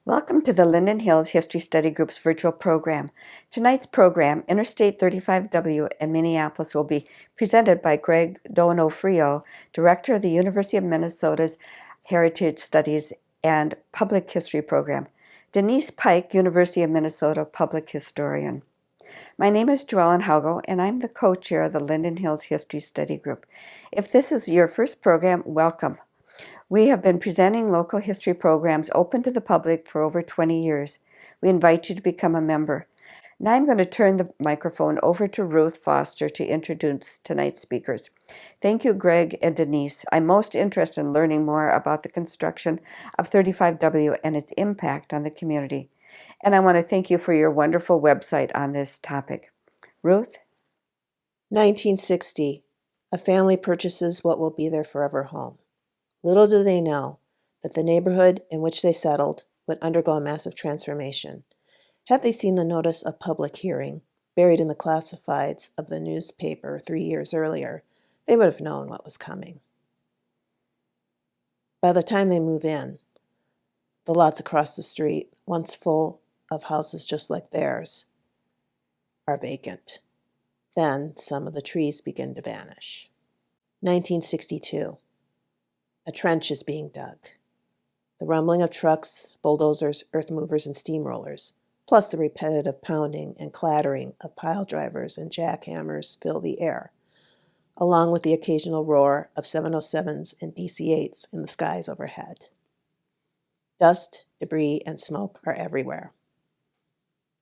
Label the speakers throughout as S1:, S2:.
S1: Welcome to the Linden Hills History Study Group's virtual program. Tonight's program, Interstate 35W in Minneapolis, will be presented by Greg Donofrio, Director of the University of Minnesota's Heritage Studies and Public History Program, Denise Pike, University of Minnesota Public Historian. My name is Joellen Haugo, and I'm the co-chair of the Linden Hills History Study Group. If this is your first program, welcome. We have been presenting local history programs open to the public for over 20 years. We invite you to become a member. Now I'm going to turn the microphone over to Ruth Foster to introduce tonight's speakers. Thank you, Greg and Denise. I'm most interested in learning more about the construction of 35W and its impact on the community. And I want to thank you for your wonderful website on this topic. Ruth?
S2: 1960. A family purchases what will be their forever home. Little do they know that the neighborhood in which they settled would undergo a massive transformation. Had they seen the notice of public hearing buried in the classifieds of the newspaper 3 years earlier, they would have known what was coming. By the time they move in, the lots across the street, once full of houses just like theirs, are vacant. Then some of the trees begin to vanish. 1962. A trench is being dug. The rumbling of trucks, bulldozers, earth movers, and steamrollers, plus the repetitive pounding and clattering of pile drivers and jackhammers fill the air, along with the occasional roar of 707s and DC-8s in the skies overhead. Dust, debris, and smoke are everywhere.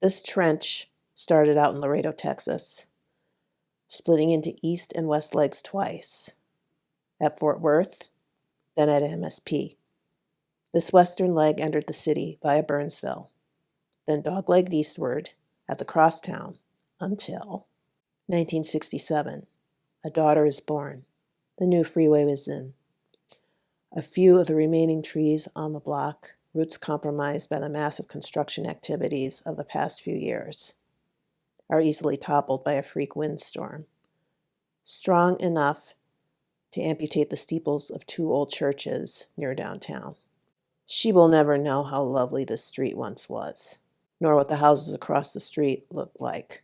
S2: This trench started out in Laredo, Texas, splitting into east and west legs twice, at Fort Worth, then at MSP. This western leg entered the city via Burnsville, then doglegged eastward at the crosstown until 1967. A daughter is born. The new freeway was in. A few of the remaining trees on the block, roots compromised by the massive construction activities of the past few years, are easily toppled by a freak windstorm, strong enough to amputate the steeples of 2 old churches near downtown. She will never know how lovely this street once was, nor what the houses across the street looked like,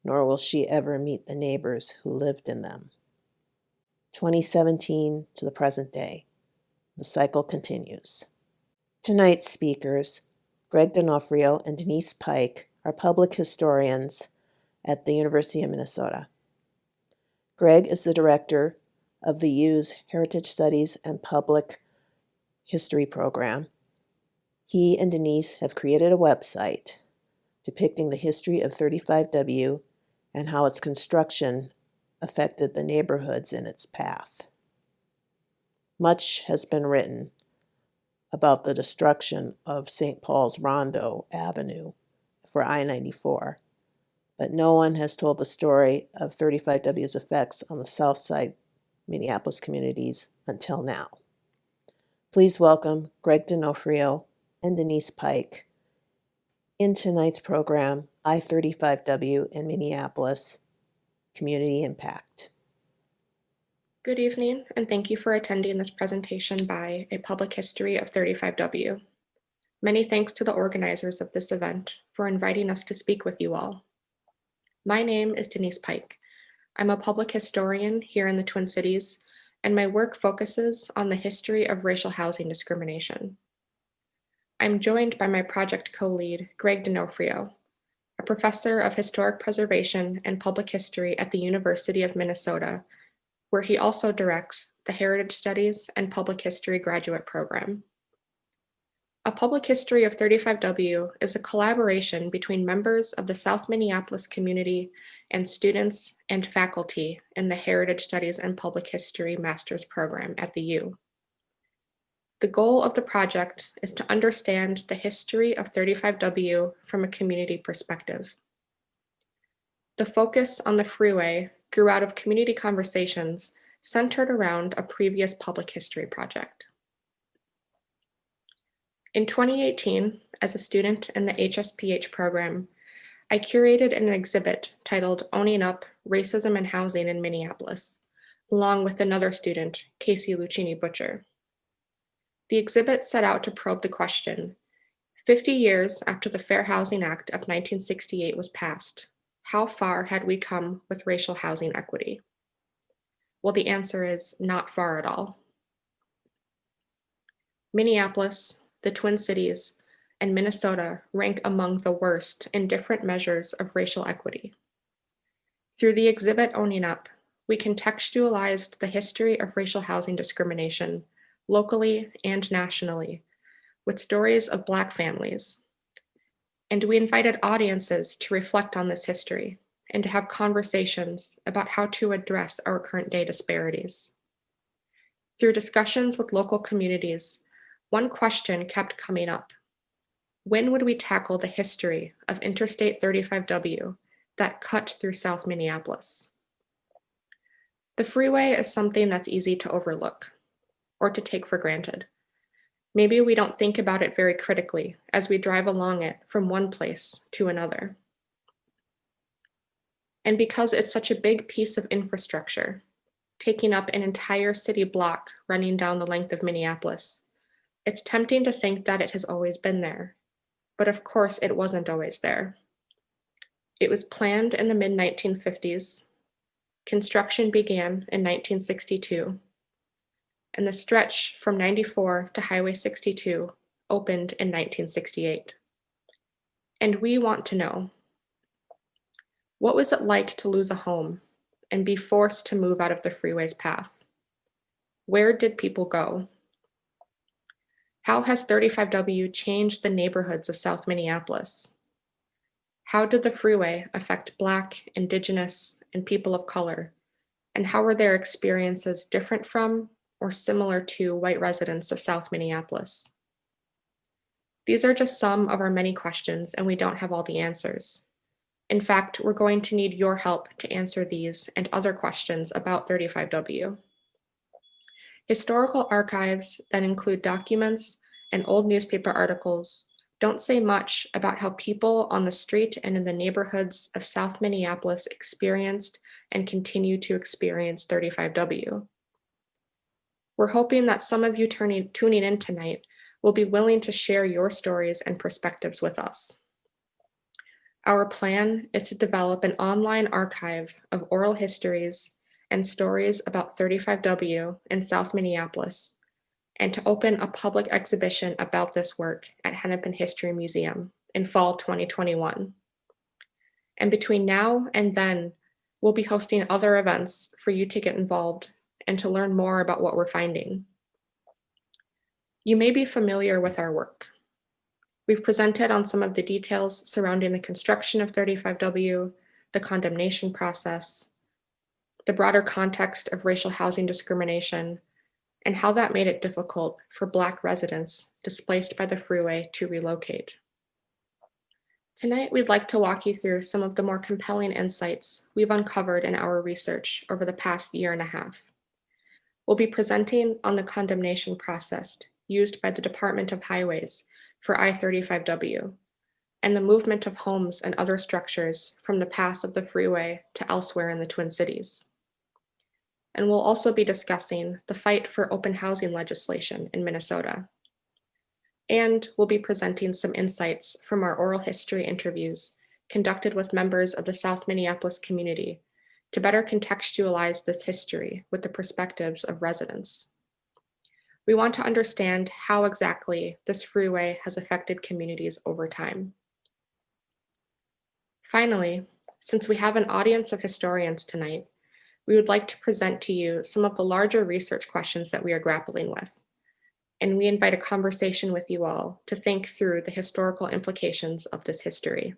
S2: nor will she ever meet the neighbors who lived in them. 2017 to the present day, the cycle continues. Tonight's speakers, Greg Donofrio and Denise Pike, are public historians at the University of Minnesota. Greg is the director of the U's Heritage Studies and Public History program. He and Denise have created a website depicting the history of 35W and how its construction affected the neighborhoods in its path. Much has been written about the destruction of St. Paul's Rondo Avenue for I-94, but no one has told the story of 35W's effects on the South Side Minneapolis communities until now. Please welcome Greg Donofrio and Denise Pike in tonight's program, I-35W in Minneapolis, Community Impact.
S3: Good evening, and thank you for attending this presentation by A Public History of 35W. Many thanks to the organizers of this event for inviting us to speak with you all. My name is Denise Pike. I'm a public historian here in the Twin Cities, and my work focuses on the history of racial housing discrimination. I'm joined by my project co-lead, Greg Donofrio, a professor of historic preservation and public history at the University of Minnesota, where he also directs the Heritage Studies and Public History graduate program. A Public History of 35W is a collaboration between members of the South Minneapolis community and students and faculty in the Heritage Studies and Public History Master's program at the U. The goal of the project is to understand the history of 35W from a community perspective. The focus on the freeway grew out of community conversations centered around a previous public history project. In 2018, as a student in the HSPH program, I curated an exhibit titled Owning Up: Racism and Housing in Minneapolis, along with another student, Casey Lucchini Butcher. The exhibit set out to probe the question, 50 years after the Fair Housing Act of 1968 was passed, how far had we come with racial housing equity? Well, the answer is not far at all. Minneapolis, the Twin Cities, and Minnesota rank among the worst in different measures of racial equity. Through the exhibit Owning Up, we contextualized the history of racial housing discrimination locally and nationally with stories of Black families. And we invited audiences to reflect on this history and to have conversations about how to address our current day disparities. Through discussions with local communities, one question kept coming up. When would we tackle the history of Interstate 35W that cut through South Minneapolis? The freeway is something that's easy to overlook or to take for granted. Maybe we don't think about it very critically as we drive along it from one place to another. And because it's such a big piece of infrastructure, taking up an entire city block running down the length of Minneapolis, it's tempting to think that it has always been there. But of course, it wasn't always there. It was planned in the mid-1950s. Construction began in 1962. And the stretch from 94 to Highway 62 opened in 1968. And we want to know, what was it like to lose a home and be forced to move out of the freeway's path? Where did people go? How has 35W changed the neighborhoods of South Minneapolis? How did the freeway affect Black, Indigenous, and people of color? And how were their experiences different from or similar to white residents of South Minneapolis? These are just some of our many questions, and we don't have all the answers. In fact, we're going to need your help to answer these and other questions about 35W. Historical archives that include documents and old newspaper articles don't say much about how people on the street and in the neighborhoods of South Minneapolis experienced and continue to experience 35W. We're hoping that some of you tuning in tonight will be willing to share your stories and perspectives with us. Our plan is to develop an online archive of oral histories and stories about 35W in South Minneapolis, and to open a public exhibition about this work at Hennepin History Museum in fall 2021. And between now and then, we'll be hosting other events for you to get involved and to learn more about what we're finding. You may be familiar with our work. We've presented on some of the details surrounding the construction of 35W, the condemnation process, the broader context of racial housing discrimination, and how that made it difficult for Black residents displaced by the freeway to relocate. Tonight, we'd like to walk you through some of the more compelling insights we've uncovered in our research over the past year and a half. We'll be presenting on the condemnation process used by the Department of Highways for I-35W, and the movement of homes and other structures from the path of the freeway to elsewhere in the Twin Cities. And we'll also be discussing the fight for open housing legislation in Minnesota. And we'll be presenting some insights from our oral history interviews conducted with members of the South Minneapolis community to better contextualize this history with the perspectives of residents. We want to understand how exactly this freeway has affected communities over time. Finally, since we have an audience of historians tonight, we would like to present to you some of the larger research questions that we are grappling with. And we invite a conversation with you all to think through the historical implications of this history.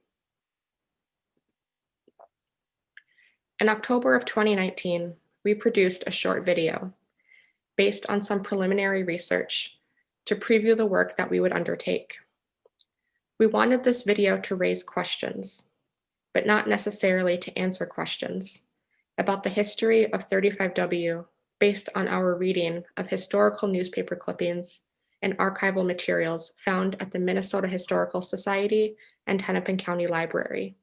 S3: In October of 2019, we produced a short video based on some preliminary research to preview the work that we would undertake. We wanted this video to raise questions, but not necessarily to answer questions, about the history of 35W based on our reading of historical newspaper clippings and archival materials found at the Minnesota Historical Society and Hennepin County Library.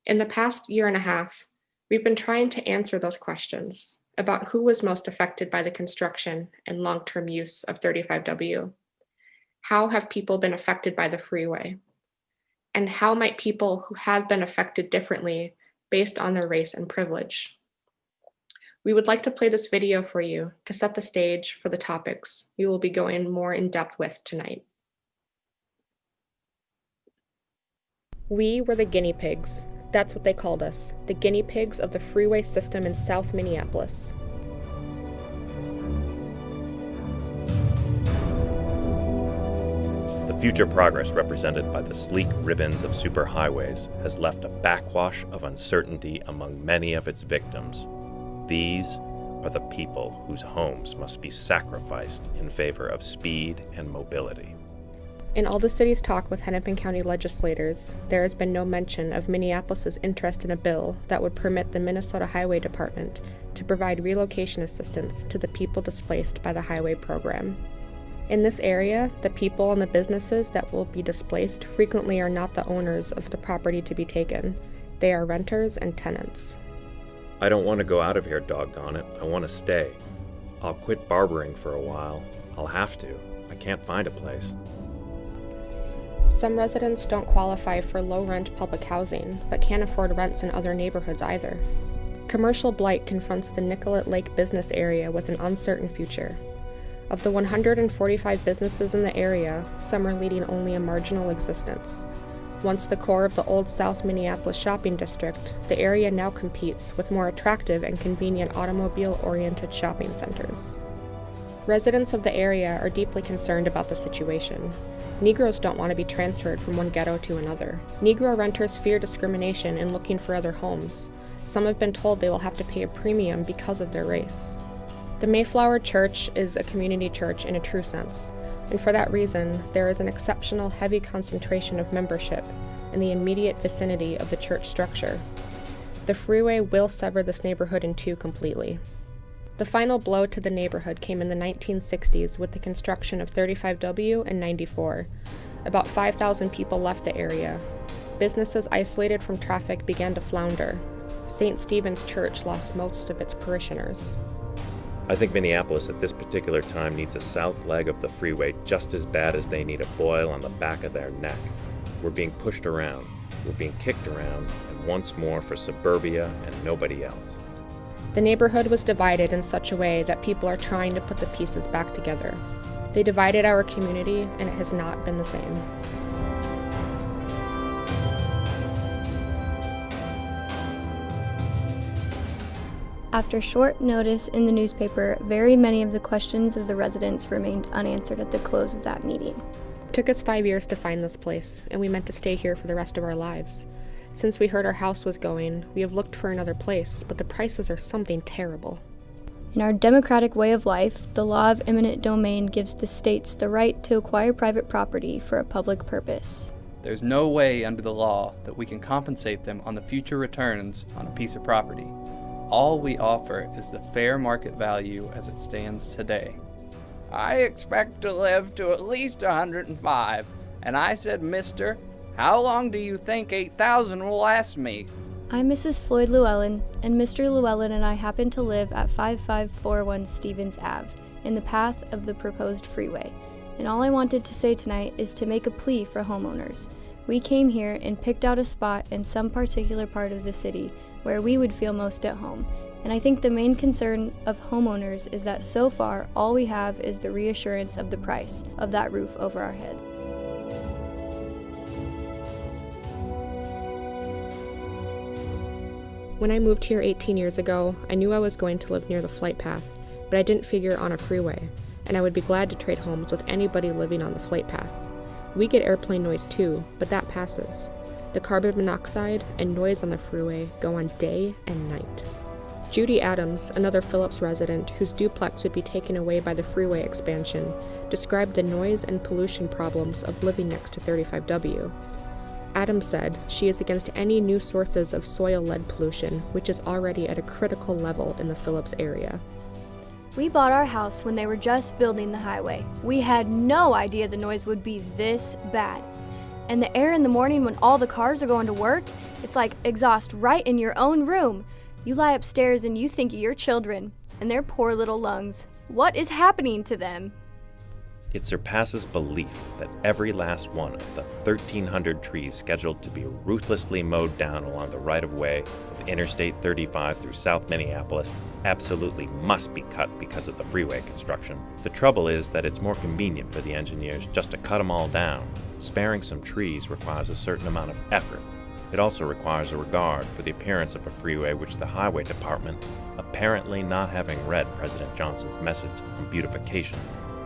S3: In the past year and a half, we've been trying to answer those questions about who was most affected by the construction and long-term use of 35W, How have people been affected by the freeway? And how might people who have been affected differently based on their race and privilege? We would like to play this video for you to set the stage for the topics we will be going more in depth with tonight. We were the guinea pigs. That's what they called us, the guinea pigs of the freeway system in South Minneapolis.
S4: The future progress represented by the sleek ribbons of superhighways has left a backwash of uncertainty among many of its victims. These are the people whose homes must be sacrificed in favor of speed and mobility.
S3: In all the city's talk with Hennepin County legislators, there has been no mention of Minneapolis's interest in a bill that would permit the Minnesota Highway Department to provide relocation assistance to the people displaced by the highway program. In this area, the people and the businesses that will be displaced frequently are not the owners of the property to be taken. They are renters and tenants.
S4: I don't want to go out of here, doggone it. I want to stay. I'll quit barbering for a while. I'll have to. I can't find a place.
S3: Some residents don't qualify for low-rent public housing, but can't afford rents in other neighborhoods either. Commercial blight confronts the Nicollet Lake business area with an uncertain future. Of the 145 businesses in the area, some are leading only a marginal existence. Once the core of the old South Minneapolis shopping district, the area now competes with more attractive and convenient automobile-oriented shopping centers. Residents of the area are deeply concerned about the situation. Negroes don't want to be transferred from one ghetto to another. Negro renters fear discrimination in looking for other homes. Some have been told they will have to pay a premium because of their race. The Mayflower Church is a community church in a true sense, and for that reason, there is an exceptional heavy concentration of membership in the immediate vicinity of the church structure. The freeway will sever this neighborhood in two completely. The final blow to the neighborhood came in the 1960s with the construction of 35W and 94. About 5,000 people left the area. Businesses isolated from traffic began to flounder. St. Stephen's Church lost most of its parishioners.
S4: I think Minneapolis at this particular time needs a south leg of the freeway just as bad as they need a boil on the back of their neck. We're being pushed around, we're being kicked around, and once more for suburbia and nobody else.
S3: The neighborhood was divided in such a way that people are trying to put the pieces back together. They divided our community, and it has not been the same.
S5: After short notice in the newspaper, very many of the questions of the residents remained unanswered at the close of that meeting.
S3: It took us 5 years to find this place, and we meant to stay here for the rest of our lives. Since we heard our house was going, we have looked for another place, but the prices are something terrible.
S5: In our democratic way of life, the law of eminent domain gives the states the right to acquire private property for a public purpose.
S6: There's no way under the law that we can compensate them on the future returns on a piece of property. All we offer is the fair market value as it stands today.
S7: I expect to live to at least 105, and I said, Mister, how long do you think 8,000 will last me?
S5: I'm Mrs. Floyd Llewellyn, and Mr. Llewellyn and I happen to live at 5541 Stevens Ave, in the path of the proposed freeway. And all I wanted to say tonight is to make a plea for homeowners. We came here and picked out a spot in some particular part of the city where we would feel most at home. And I think the main concern of homeowners is that so far all we have is the reassurance of the price of that roof over our head.
S3: When I moved here 18 years ago, I knew I was going to live near the flight path, but I didn't figure on a freeway, and I would be glad to trade homes with anybody living on the flight path. We get airplane noise too, but that passes. The carbon monoxide and noise on the freeway go on day and night. Judy Adams, another Phillips resident whose duplex would be taken away by the freeway expansion, described the noise and pollution problems of living next to 35W. Adams said she is against any new sources of soil lead pollution, which is already at a critical level in the Phillips area.
S5: We bought our house when they were just building the highway. We had no idea the noise would be this bad. And the air in the morning when all the cars are going to work, it's like exhaust right in your own room. You lie upstairs and you think of your children and their poor little lungs. What is happening to them?
S4: It surpasses belief that every last one of the 1,300 trees scheduled to be ruthlessly mowed down along the right-of-way of Interstate 35 through South Minneapolis absolutely must be cut because of the freeway construction. The trouble is that it's more convenient for the engineers just to cut them all down. Sparing some trees requires a certain amount of effort. It also requires a regard for the appearance of a freeway which the Highway Department, apparently not having read President Johnson's message on beautification,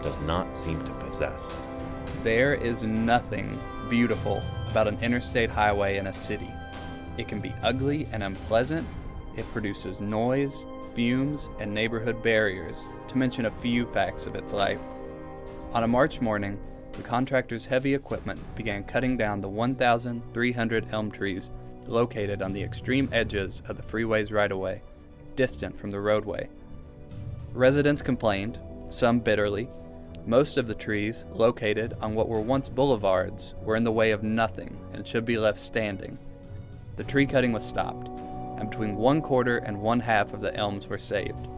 S4: does not seem to possess.
S6: There is nothing beautiful about an interstate highway in a city. It can be ugly and unpleasant. It produces noise, fumes, and neighborhood barriers, to mention a few facts of its life. On a March morning, the contractor's heavy equipment began cutting down the 1,300 elm trees located on the extreme edges of the freeway's right-of-way, distant from the roadway. Residents complained, some bitterly. Most of the trees, located on what were once boulevards, were in the way of nothing and should be left standing. The tree cutting was stopped, and between 1/4 and 1/2 of the elms were saved.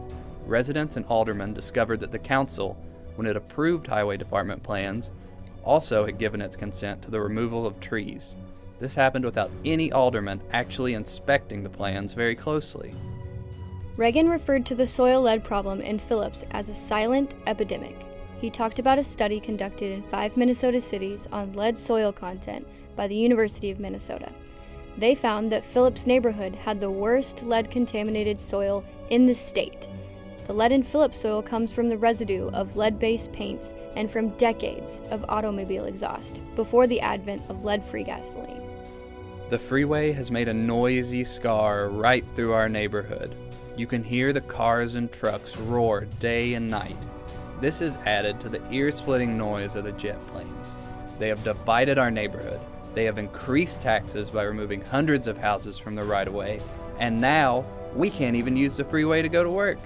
S6: Residents and aldermen discovered that the council, when it approved highway department plans, also had given its consent to the removal of trees. This happened without any alderman actually inspecting the plans very closely.
S5: Reagan referred to the soil lead problem in Phillips as a silent epidemic. He talked about a study conducted in 5 Minnesota cities on lead soil content by the University of Minnesota. They found that Phillips neighborhood had the worst lead-contaminated soil in the state. The lead in Phillips soil comes from the residue of lead-based paints and from decades of automobile exhaust before the advent of lead-free gasoline.
S6: The freeway has made a noisy scar right through our neighborhood. You can hear the cars and trucks roar day and night. This is added to the ear-splitting noise of the jet planes. They have divided our neighborhood. They have increased taxes by removing hundreds of houses from the right-of-way, and now we can't even use the freeway to go to work.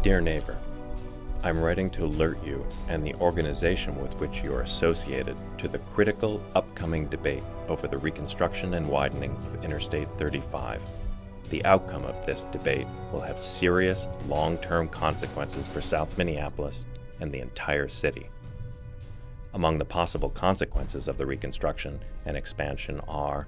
S4: Dear neighbor, I'm writing to alert you and the organization with which you are associated to the critical upcoming debate over the reconstruction and widening of Interstate 35. The outcome of this debate will have serious long-term consequences for South Minneapolis and the entire city. Among the possible consequences of the reconstruction and expansion are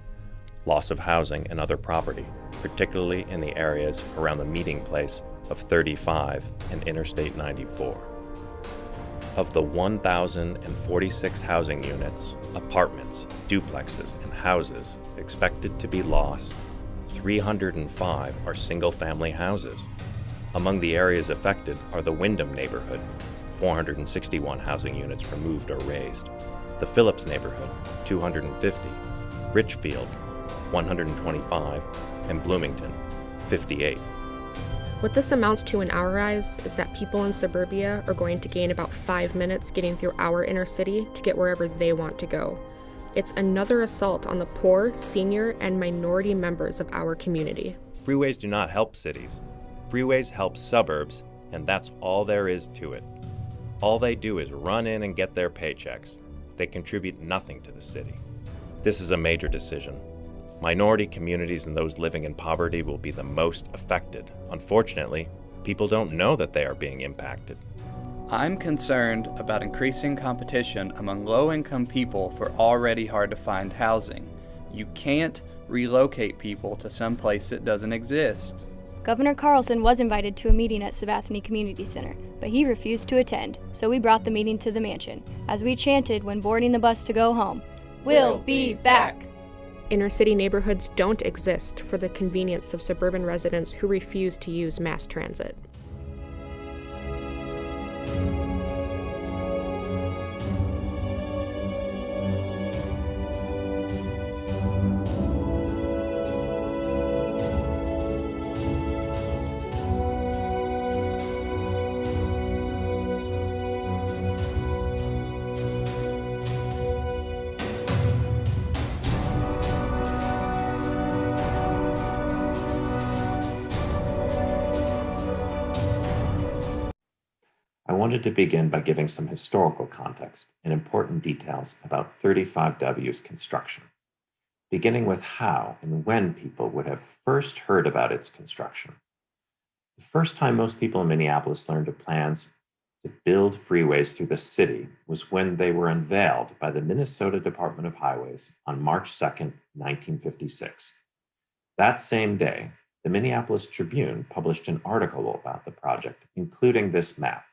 S4: loss of housing and other property, particularly in the areas around the meeting place of 35 and Interstate 94. Of the 1,046 housing units, apartments, duplexes, and houses expected to be lost, 305 are single-family houses. Among the areas affected are the Wyndham neighborhood, 461 housing units removed or raised, the Phillips neighborhood, 250, Richfield, 125, and Bloomington, 58.
S3: What this amounts to in our eyes is that people in suburbia are going to gain about 5 minutes getting through our inner city to get wherever they want to go. It's another assault on the poor, senior, and minority members of our community.
S4: Freeways do not help cities. Freeways help suburbs, and that's all there is to it. All they do is run in and get their paychecks. They contribute nothing to the city. This is a major decision. Minority communities and those living in poverty will be the most affected. Unfortunately, people don't know that they are being impacted.
S6: I'm concerned about increasing competition among low-income people for already hard-to-find housing. You can't relocate people to some place that doesn't exist.
S5: Governor Carlson was invited to a meeting at Sabathani Community Center, but he refused to attend, so we brought the meeting to the mansion, as we chanted when boarding the bus to go home, "We'll be back!"
S3: Inner city neighborhoods don't exist for the convenience of suburban residents who refuse to use mass transit.
S4: I wanted to begin by giving some historical context and important details about 35W's construction. beginning with how and when people would have first heard about its construction. The first time most people in Minneapolis learned of plans to build freeways through the city was when they were unveiled by the Minnesota Department of Highways on March 2nd, 1956. That same day, the Minneapolis Tribune published an article about the project, including this map.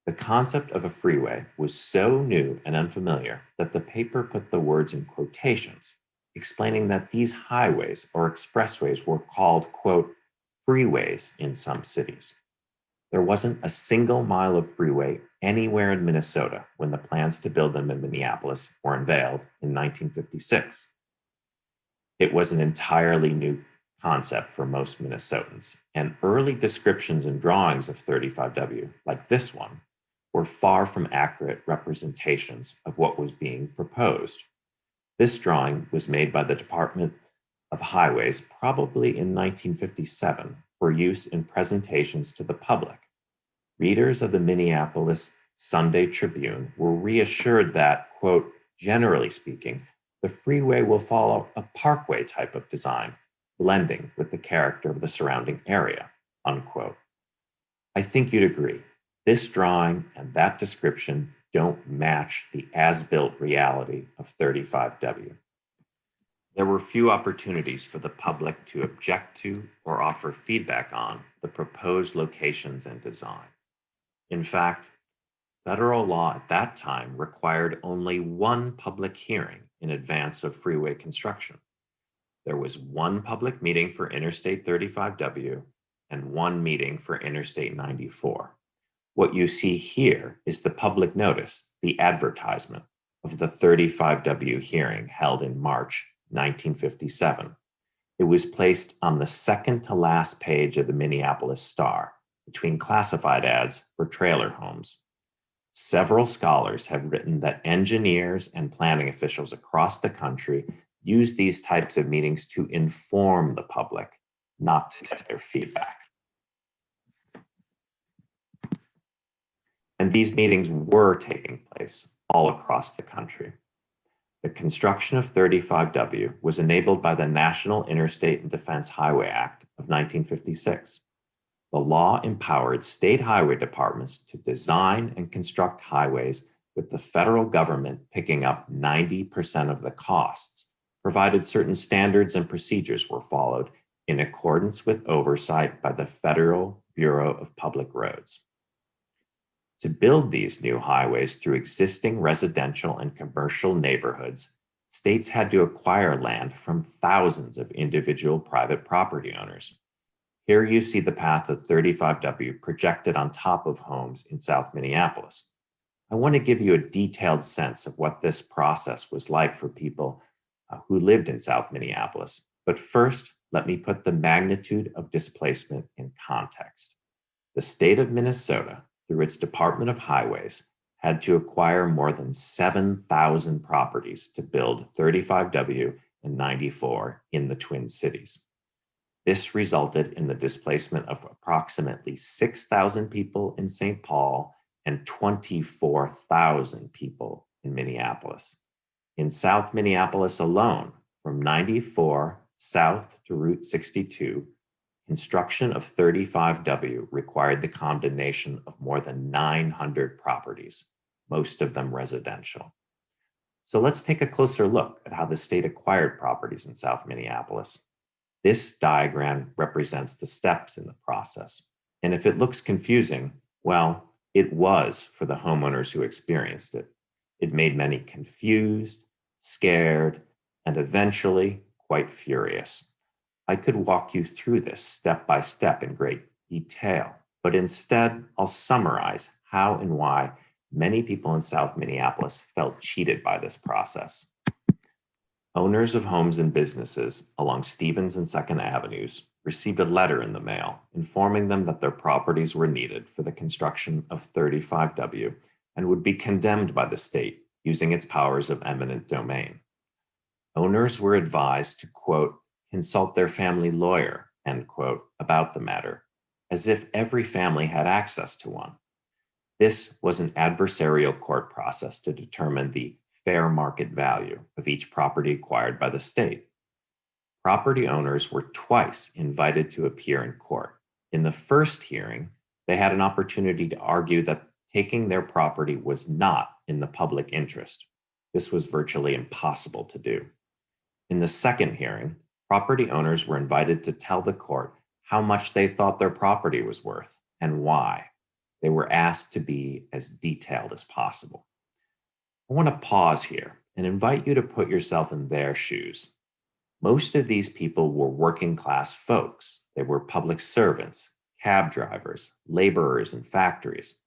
S4: The concept of a freeway was so new and unfamiliar that the paper put the words in quotations, explaining that these highways or expressways were called, quote, freeways in some cities. There wasn't a single mile of freeway anywhere in Minnesota when the plans to build them in Minneapolis were unveiled in 1956. It was an entirely new concept for most Minnesotans, and early descriptions and drawings of 35W, like this one, were far from accurate representations of what was being proposed. This drawing was made by the Department of Highways probably in 1957 for use in presentations to the public. Readers of the Minneapolis Sunday Tribune were reassured that, quote, generally speaking, the freeway will follow a parkway type of design, blending with the character of the surrounding area, unquote. I think you'd agree. This drawing and that description don't match the as-built reality of 35W. There were few opportunities for the public to object to or offer feedback on the proposed locations and design. In fact, federal law at that time required only one public hearing in advance of freeway construction. There was one public meeting for Interstate 35W and one meeting for Interstate 94. What you see here is the public notice, the advertisement of the 35W hearing held in March 1957. It was placed on the second to last page of the Minneapolis Star, between classified ads for trailer homes. Several scholars have written that engineers and planning officials across the country use these types of meetings to inform the public, not to get their feedback. And these meetings were taking place all across the country. The construction of 35W was enabled by the National Interstate and Defense Highway Act of 1956. The law empowered state highway departments to design and construct highways with the federal government picking up 90% of the costs, provided certain standards and procedures were followed in accordance with oversight by the Federal Bureau of Public Roads. To build these new highways through existing residential and commercial neighborhoods, states had to acquire land from thousands of individual private property owners. Here you see the path of 35W projected on top of homes in South Minneapolis. I want to give you a detailed sense of what this process was like for people who lived in South Minneapolis. But first, let me put the magnitude of displacement in context. The state of Minnesota, through its Department of Highways, had to acquire more than 7,000 properties to build 35W and 94 in the Twin Cities. This resulted in the displacement of approximately 6,000 people in St. Paul and 24,000 people in Minneapolis. In South Minneapolis alone, from 94 south to Route 62, construction of 35W required the condemnation of more than 900 properties, most of them residential. So let's take a closer look at how the state acquired properties in South Minneapolis. This diagram represents the steps in the process. And if it looks confusing, well, it was for the homeowners who experienced it. It made many confused, scared, and eventually quite furious. I could walk you through this step by step in great detail, but instead I'll summarize how and why many people in South Minneapolis felt cheated by this process. Owners of homes and businesses along Stevens and 2nd Avenues received a letter in the mail informing them that their properties were needed for the construction of 35W and would be condemned by the state using its powers of eminent domain. Owners were advised to, quote, consult their family lawyer, end quote, about the matter, as if every family had access to one. This was an adversarial court process to determine the fair market value of each property acquired by the state. Property owners were twice invited to appear in court. In the first hearing, they had an opportunity to argue that taking their property was not in the public interest. This was virtually impossible to do. In the second hearing, property owners were invited to tell the court how much they thought their property was worth and why. They were asked to be as detailed as possible. I want to pause here and invite you to put yourself in their shoes. Most of these people were working class folks. They were public servants, cab drivers, laborers in factories.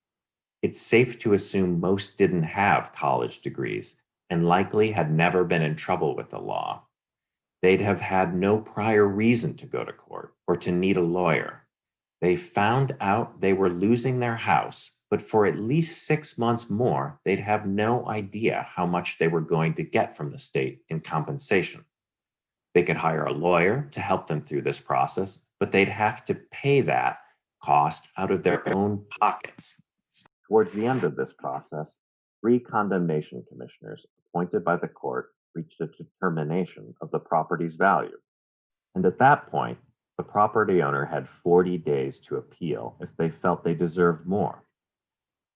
S4: It's safe to assume most didn't have college degrees and likely had never been in trouble with the law. They'd have had no prior reason to go to court or to need a lawyer. They found out they were losing their house, but for at least 6 months more, they'd have no idea how much they were going to get from the state in compensation. They could hire a lawyer to help them through this process, but they'd have to pay that cost out of their own pockets. Towards the end of this process, 3 condemnation commissioners appointed by the court reached a determination of the property's value. And at that point, the property owner had 40 days to appeal if they felt they deserved more.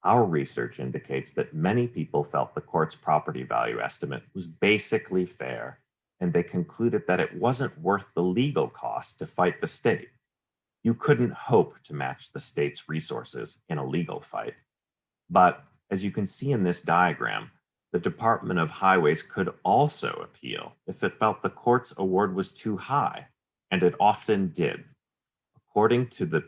S4: Our research indicates that many people felt the court's property value estimate was basically fair, and they concluded that it wasn't worth the legal cost to fight the state. You couldn't hope to match the state's resources in a legal fight. But as you can see in this diagram, the Department of Highways could also appeal if it felt the court's award was too high, and it often did. According to the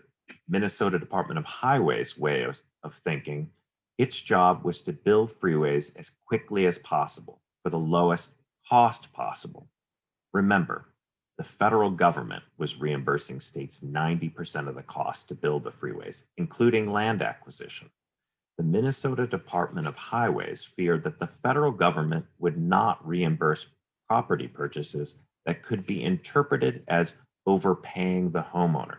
S4: Minnesota Department of Highways way of thinking, its job was to build freeways as quickly as possible for the lowest cost possible. Remember, the federal government was reimbursing states 90% of the cost to build the freeways, including land acquisition. The Minnesota Department of Highways feared that the federal government would not reimburse property purchases that could be interpreted as overpaying the homeowner.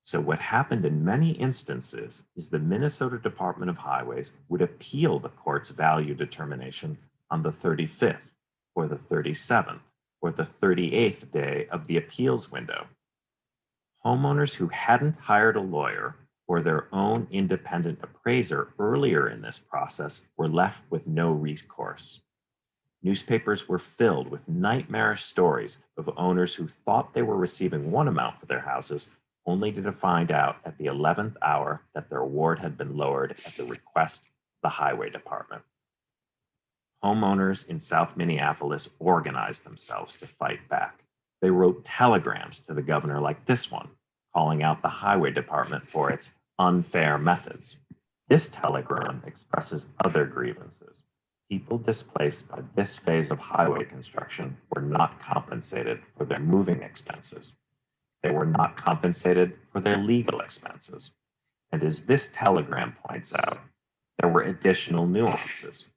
S4: So what happened in many instances is the Minnesota Department of Highways would appeal the court's value determination on the 35th or the 37th or the 38th day of the appeals window. Homeowners who hadn't hired a lawyer or their own independent appraiser earlier in this process were left with no recourse. Newspapers were filled with nightmarish stories of owners who thought they were receiving one amount for their houses, only to find out at the 11th hour that their award had been lowered at the request of the highway department. Homeowners in South Minneapolis organized themselves to fight back. They wrote telegrams to the governor like this one, calling out the highway department for its unfair methods. This telegram expresses other grievances. People displaced by this phase of highway construction were not compensated for their moving expenses. They were not compensated for their legal expenses. And as this telegram points out, there were additional nuances.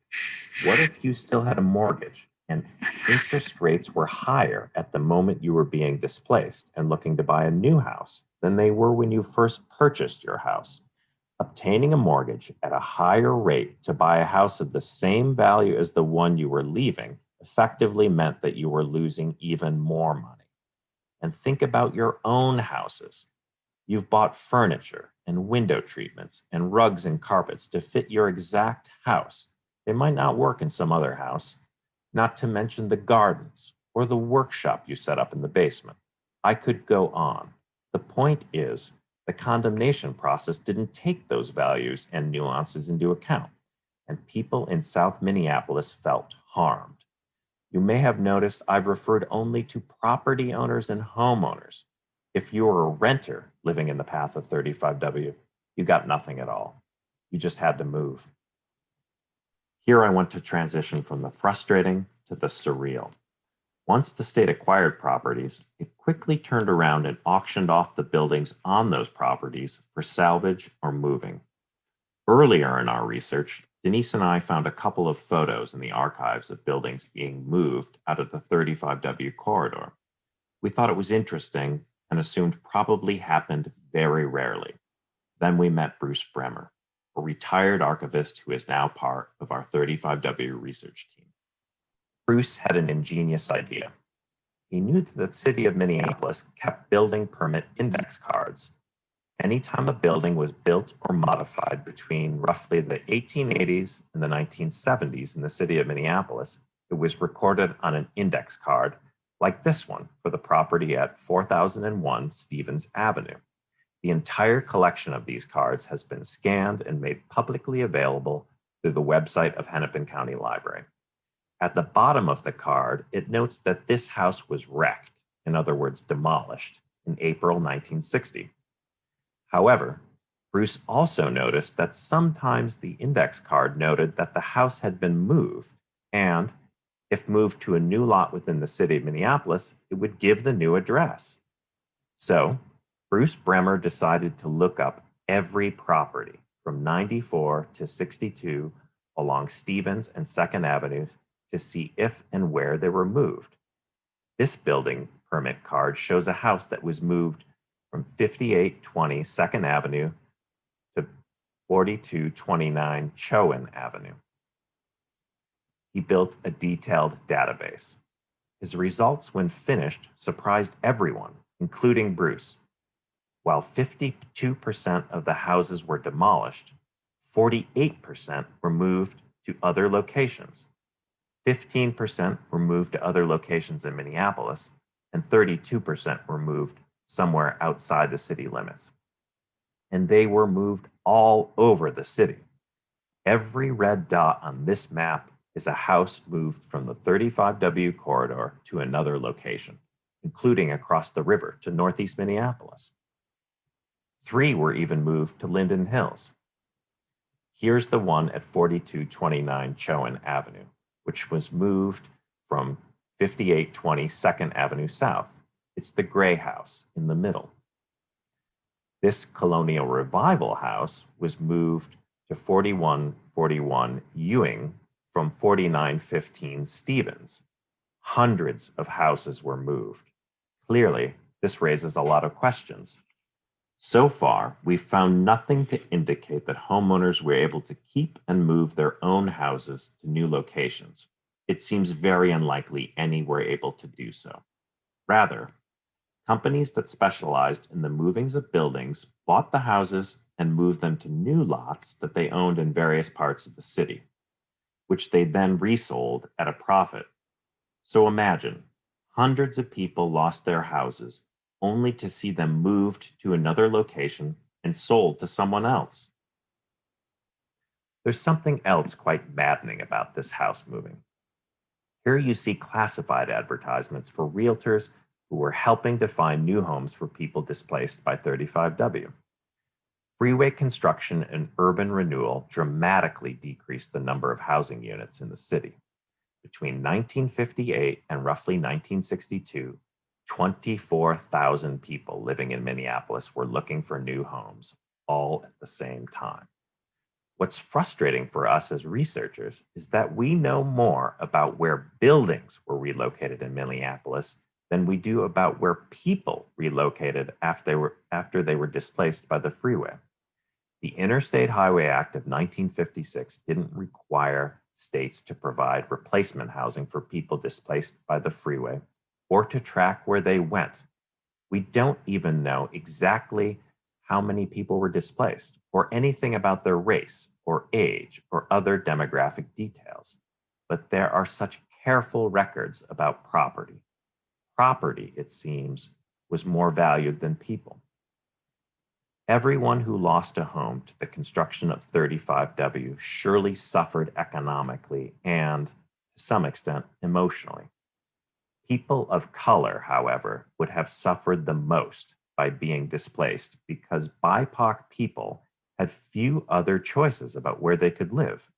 S4: What if you still had a mortgage and interest rates were higher at the moment you were being displaced and looking to buy a new house than they were when you first purchased your house? Obtaining a mortgage at a higher rate to buy a house of the same value as the one you were leaving effectively meant that you were losing even more money. And think about your own houses. You've bought furniture and window treatments and rugs and carpets to fit your exact house. They might not work in some other house, not to mention the gardens or the workshop you set up in the basement. I could go on. The point is, the condemnation process didn't take those values and nuances into account, and people in South Minneapolis felt harmed. You may have noticed I've referred only to property owners and homeowners. If you were a renter living in the path of 35W, you got nothing at all. You just had to move. Here I want to transition from the frustrating to the surreal. Once the state acquired properties, it quickly turned around and auctioned off the buildings on those properties for salvage or moving. Earlier in our research, Denise and I found a couple of photos in the archives of buildings being moved out of the 35W corridor. We thought it was interesting and assumed probably happened very rarely. Then we met Bruce Bremer, a retired archivist who is now part of our 35W research team. Bruce had an ingenious idea. He knew that the city of Minneapolis kept building permit index cards. Anytime a building was built or modified between roughly the 1880s and the 1970s in the city of Minneapolis, it was recorded on an index card like this one for the property at 4001 Stevens Avenue. The entire collection of these cards has been scanned and made publicly available through the website of Hennepin County Library. At the bottom of the card, it notes that this house was wrecked, in other words, demolished, in April 1960. However, Bruce also noticed that sometimes the index card noted that the house had been moved, and if moved to a new lot within the city of Minneapolis, it would give the new address. So, Bruce Bremer decided to look up every property from 94 to 62 along Stevens and 2nd Avenues to see if and where they were moved. This building permit card shows a house that was moved from 5820 2nd Avenue to 4229 Chowan Avenue. He built a detailed database. His results, when finished, surprised everyone, including Bruce. While 52% of the houses were demolished, 48% were moved to other locations. 15% were moved to other locations in Minneapolis, and 32% were moved somewhere outside the city limits. And they were moved all over the city. Every red dot on this map is a house moved from the 35W corridor to another location, including across the river to northeast Minneapolis. 3 were even moved to Linden Hills. Here's the one at 4229 Chowan Avenue, which was moved from 5820 2nd Avenue South. It's the gray house in the middle. This colonial revival house was moved to 4141 Ewing from 4915 Stevens. Hundreds of houses were moved. Clearly, this raises a lot of questions. So far, we've found nothing to indicate that homeowners were able to keep and move their own houses to new locations. It seems very unlikely any were able to do so. Rather, companies that specialized in the movings of buildings bought the houses and moved them to new lots that they owned in various parts of the city, which they then resold at a profit. So imagine, hundreds of people lost their houses only to see them moved to another location and sold to someone else. There's something else quite maddening about this house moving. Here you see classified advertisements for realtors who were helping to find new homes for people displaced by 35W. Freeway construction and urban renewal dramatically decreased the number of housing units in the city. Between 1958 and roughly 1962, 24,000 people living in Minneapolis were looking for new homes, all at the same time. What's frustrating for us as researchers is that we know more about where buildings were relocated in Minneapolis than we do about where people relocated after they were displaced by the freeway. The Interstate Highway Act of 1956 didn't require states to provide replacement housing for people displaced by the freeway or to track where they went. We don't even know exactly how many people were displaced or anything about their race or age or other demographic details. But there are such careful records about property. Property, it seems, was more valued than people. Everyone who lost a home to the construction of 35W surely suffered economically and, to some extent, emotionally. People of color, however, would have suffered the most by being displaced because BIPOC people had few other choices about where they could live.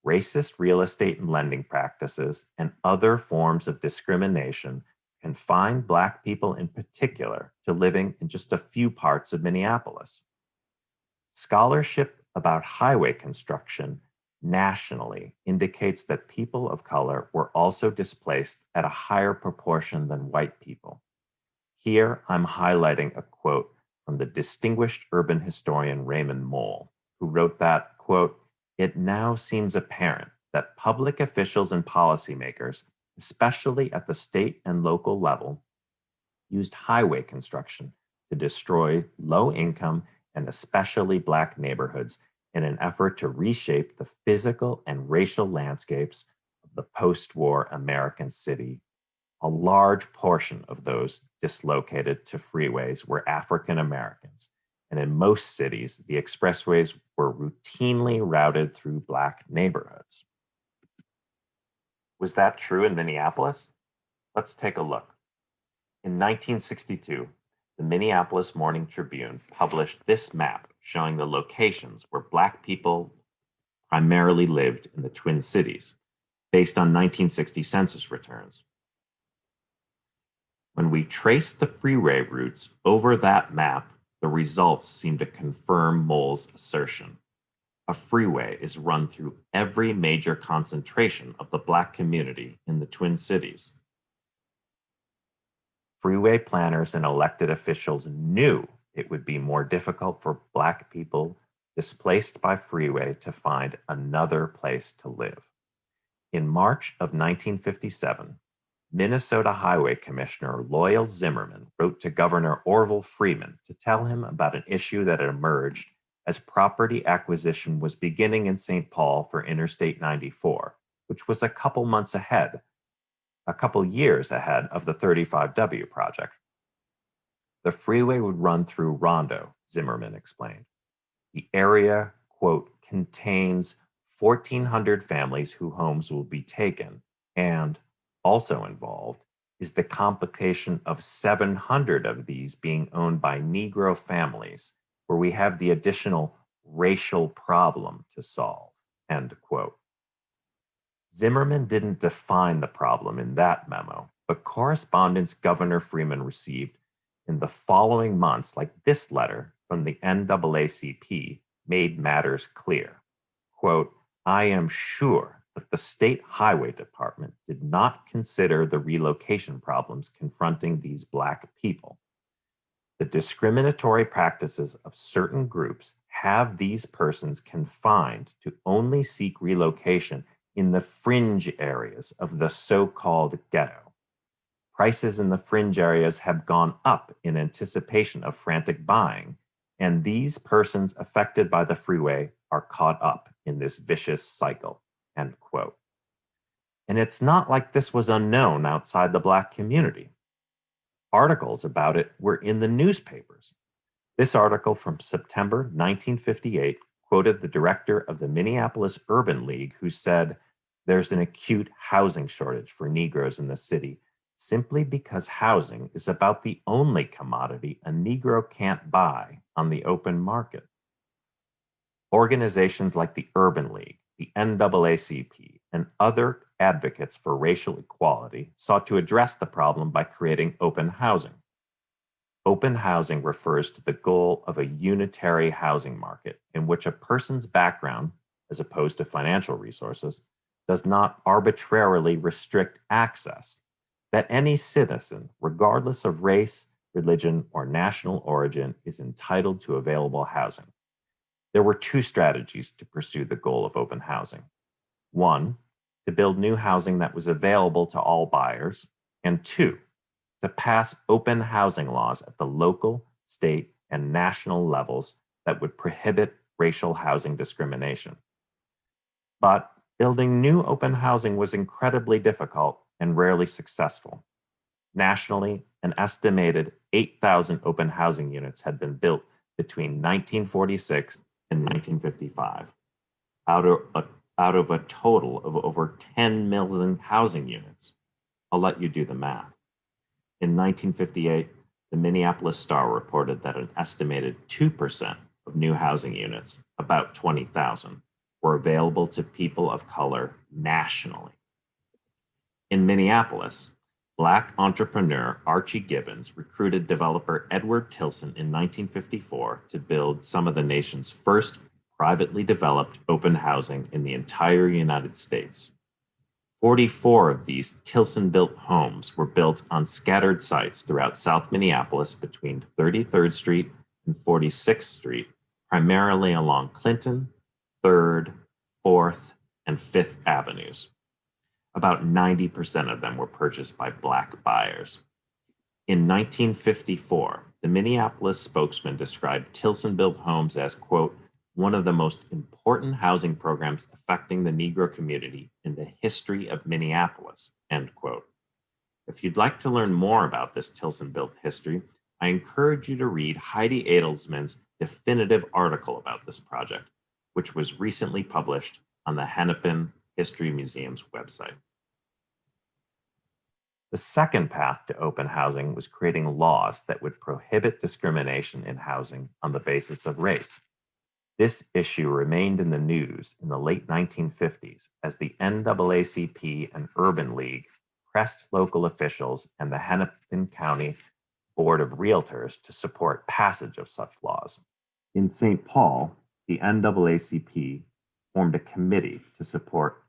S4: Racist real estate and lending practices and other forms of discrimination confined Black people in particular to living in just a few parts of Minneapolis. Scholarship about highway construction nationally indicates that people of color were also displaced at a higher proportion than white people. Here, I'm highlighting a quote from the distinguished urban historian Raymond Moll, who wrote that, quote, "It now seems apparent that public officials and policymakers, especially at the state and local level, used highway construction to destroy low-income and especially Black neighborhoods in an effort to reshape the physical and racial landscapes of the post-war American city. A large portion of those dislocated to freeways were African Americans, and in most cities, the expressways were routinely routed through Black neighborhoods. Was that true in Minneapolis? Let's take a look. In 1962, the Minneapolis Morning Tribune published this map showing the locations where Black people primarily lived in the Twin Cities, based on 1960 census returns. When we trace the freeway routes over that map, the results seem to confirm Moll's assertion. A freeway is run through every major concentration of the Black community in the Twin Cities. Freeway planners and elected officials knew it would be more difficult for Black people displaced by freeway to find another place to live. In March of 1957, Minnesota Highway Commissioner Loyal Zimmerman wrote to Governor Orville Freeman to tell him about an issue that had emerged as property acquisition was beginning in St. Paul for Interstate 94, which was a couple years ahead of the 35W project. The freeway would run through Rondo, Zimmerman explained. The area, quote, contains 1,400 families whose homes will be taken, and also involved is the complication of 700 of these being owned by Negro families, where we have the additional racial problem to solve, end quote. Zimmerman didn't define the problem in that memo, but correspondence Governor Freeman received in the following months, like this letter from the NAACP, made matters clear. Quote, I am sure that the State Highway Department did not consider the relocation problems confronting these Black people. The discriminatory practices of certain groups have these persons confined to only seek relocation in the fringe areas of the so-called ghetto. Prices in the fringe areas have gone up in anticipation of frantic buying, and these persons affected by the freeway are caught up in this vicious cycle, end quote. And it's not like this was unknown outside the Black community. Articles about it were in the newspapers. This article from September 1958 quoted the director of the Minneapolis Urban League, who said, there's an acute housing shortage for Negroes in the city simply because housing is about the only commodity a Negro can't buy on the open market. Organizations like the Urban League, the NAACP, and other advocates for racial equality sought to address the problem by creating open housing. Open housing refers to the goal of a unitary housing market in which a person's background, as opposed to financial resources, does not arbitrarily restrict access, that any citizen, regardless of race, religion, or national origin, is entitled to available housing. There were two strategies to pursue the goal of open housing. One, to build new housing that was available to all buyers, and two, to pass open housing laws at the local, state, and national levels that would prohibit racial housing discrimination. But building new open housing was incredibly difficult and rarely successful. Nationally, an estimated 8,000 open housing units had been built between 1946 and 1955, out of a total of over 10 million housing units. I'll let you do the math. In 1958, the Minneapolis Star reported that an estimated 2% of new housing units, about 20,000, were available to people of color nationally. In Minneapolis, Black entrepreneur Archie Gibbons recruited developer Edward Tilson in 1954 to build some of the nation's first privately developed open housing in the entire United States. 44 of these Tilson-built homes were built on scattered sites throughout South Minneapolis between 33rd Street and 46th Street, primarily along Clinton, 3rd, 4th, and Fifth Avenues. About 90% of them were purchased by Black buyers. In 1954, the Minneapolis spokesman described Tilson-built homes as, quote, one of the most important housing programs affecting the Negro community in the history of Minneapolis, end quote. If you'd like to learn more about this Tilson-built history, I encourage you to read Heidi Adelsman's definitive article about this project, which was recently published on the Hennepin History Museum's website. The second path to open housing was creating laws that would prohibit discrimination in housing on the basis of race. This issue remained in the news in the late 1950s as the NAACP and Urban League pressed local officials and the Hennepin County Board of Realtors to support passage of such laws. In St. Paul, the NAACP formed a committee to support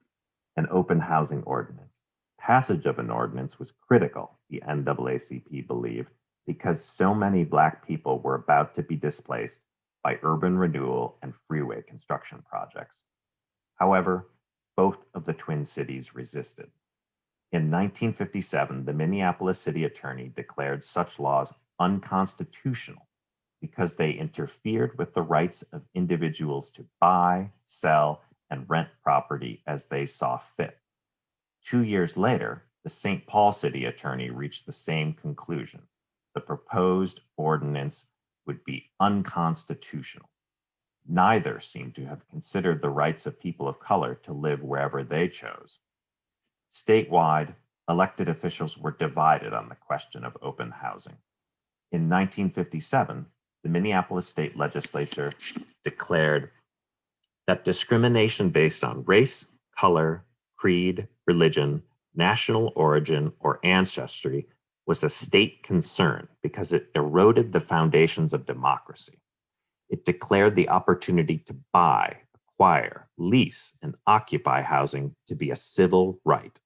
S4: an open housing ordinance. Passage of an ordinance was critical, the NAACP believed, because so many Black people were about to be displaced by urban renewal and freeway construction projects. However, both of the Twin Cities resisted. In 1957, the Minneapolis city attorney declared such laws unconstitutional because they interfered with the rights of individuals to buy, sell, and rent property as they saw fit. 2 years later, the St. Paul city attorney reached the same conclusion. The proposed ordinance would be unconstitutional. Neither seemed to have considered the rights of people of color to live wherever they chose. Statewide, elected officials were divided on the question of open housing. In 1957, the Minneapolis state legislature declared that discrimination based on race, color, creed, religion, national origin, or ancestry was a state concern because it eroded the foundations of democracy. It declared the opportunity to buy, acquire, lease, and occupy housing to be a civil right.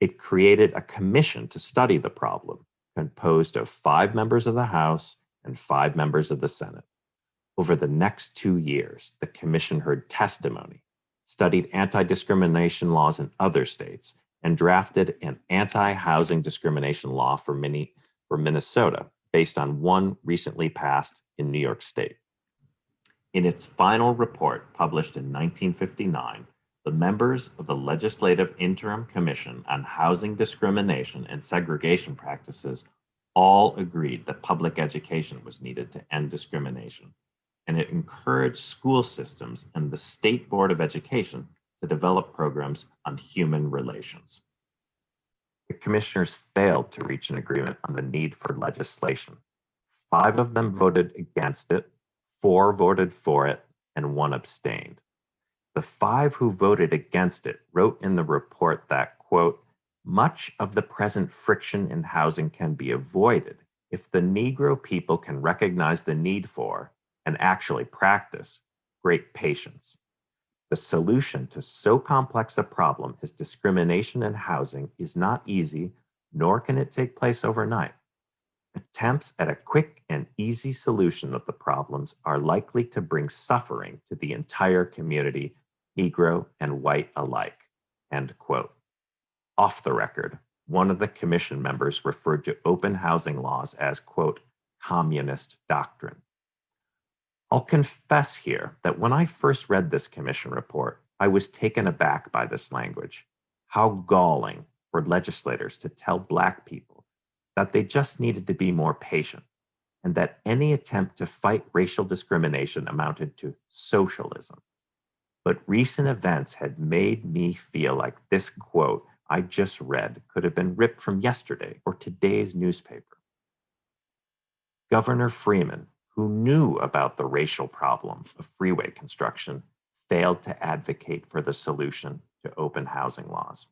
S4: It created a commission to study the problem, composed of 5 members of the House and 5 members of the Senate. Over the next 2 years, the commission heard testimony, studied anti-discrimination laws in other states, and drafted an anti-housing discrimination law for Minnesota based on one recently passed in New York State. In its final report published in 1959, the members of the Legislative Interim Commission on Housing Discrimination and Segregation Practices all agreed that public education was needed to end discrimination, and it encouraged school systems and the State Board of Education to develop programs on human relations. The commissioners failed to reach an agreement on the need for legislation. 5 of them voted against it, 4 voted for it, and 1 abstained. The 5 who voted against it wrote in the report that, quote, much of the present friction in housing can be avoided if the Negro people can recognize the need for, and actually practice, great patience. The solution to so complex a problem as discrimination in housing is not easy, nor can it take place overnight. Attempts at a quick and easy solution of the problems are likely to bring suffering to the entire community, Negro and white alike, end quote. Off the record, one of the commission members referred to open housing laws as, quote, communist doctrine. I'll confess here that when I first read this commission report, I was taken aback by this language. How galling for legislators to tell Black people that they just needed to be more patient and that any attempt to fight racial discrimination amounted to socialism. But recent events had made me feel like this quote I just read could have been ripped from yesterday or today's newspaper. Governor Freeman, who knew about the racial problem of freeway construction, failed to advocate for the solution to open housing laws.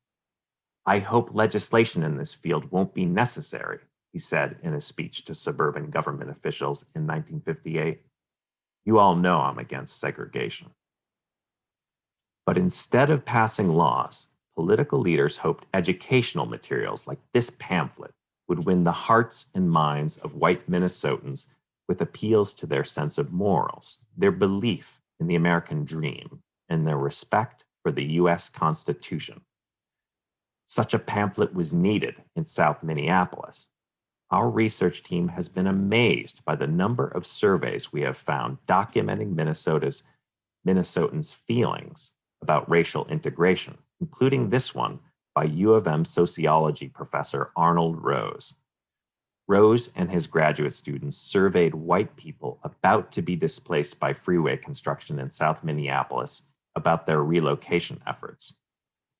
S4: I hope legislation in this field won't be necessary, he said in a speech to suburban government officials in 1958. You all know I'm against segregation. But instead of passing laws, political leaders hoped educational materials like this pamphlet would win the hearts and minds of white Minnesotans with appeals to their sense of morals, their belief in the American dream, and their respect
S8: for the U.S. Constitution. Such a pamphlet was needed in South Minneapolis. Our research team has been amazed by the number of surveys we have found documenting Minnesotans' feelings about racial integration, including this one by U of M sociology professor Arnold Rose. Rose and his graduate students surveyed white people about to be displaced by freeway construction in South Minneapolis about their relocation efforts.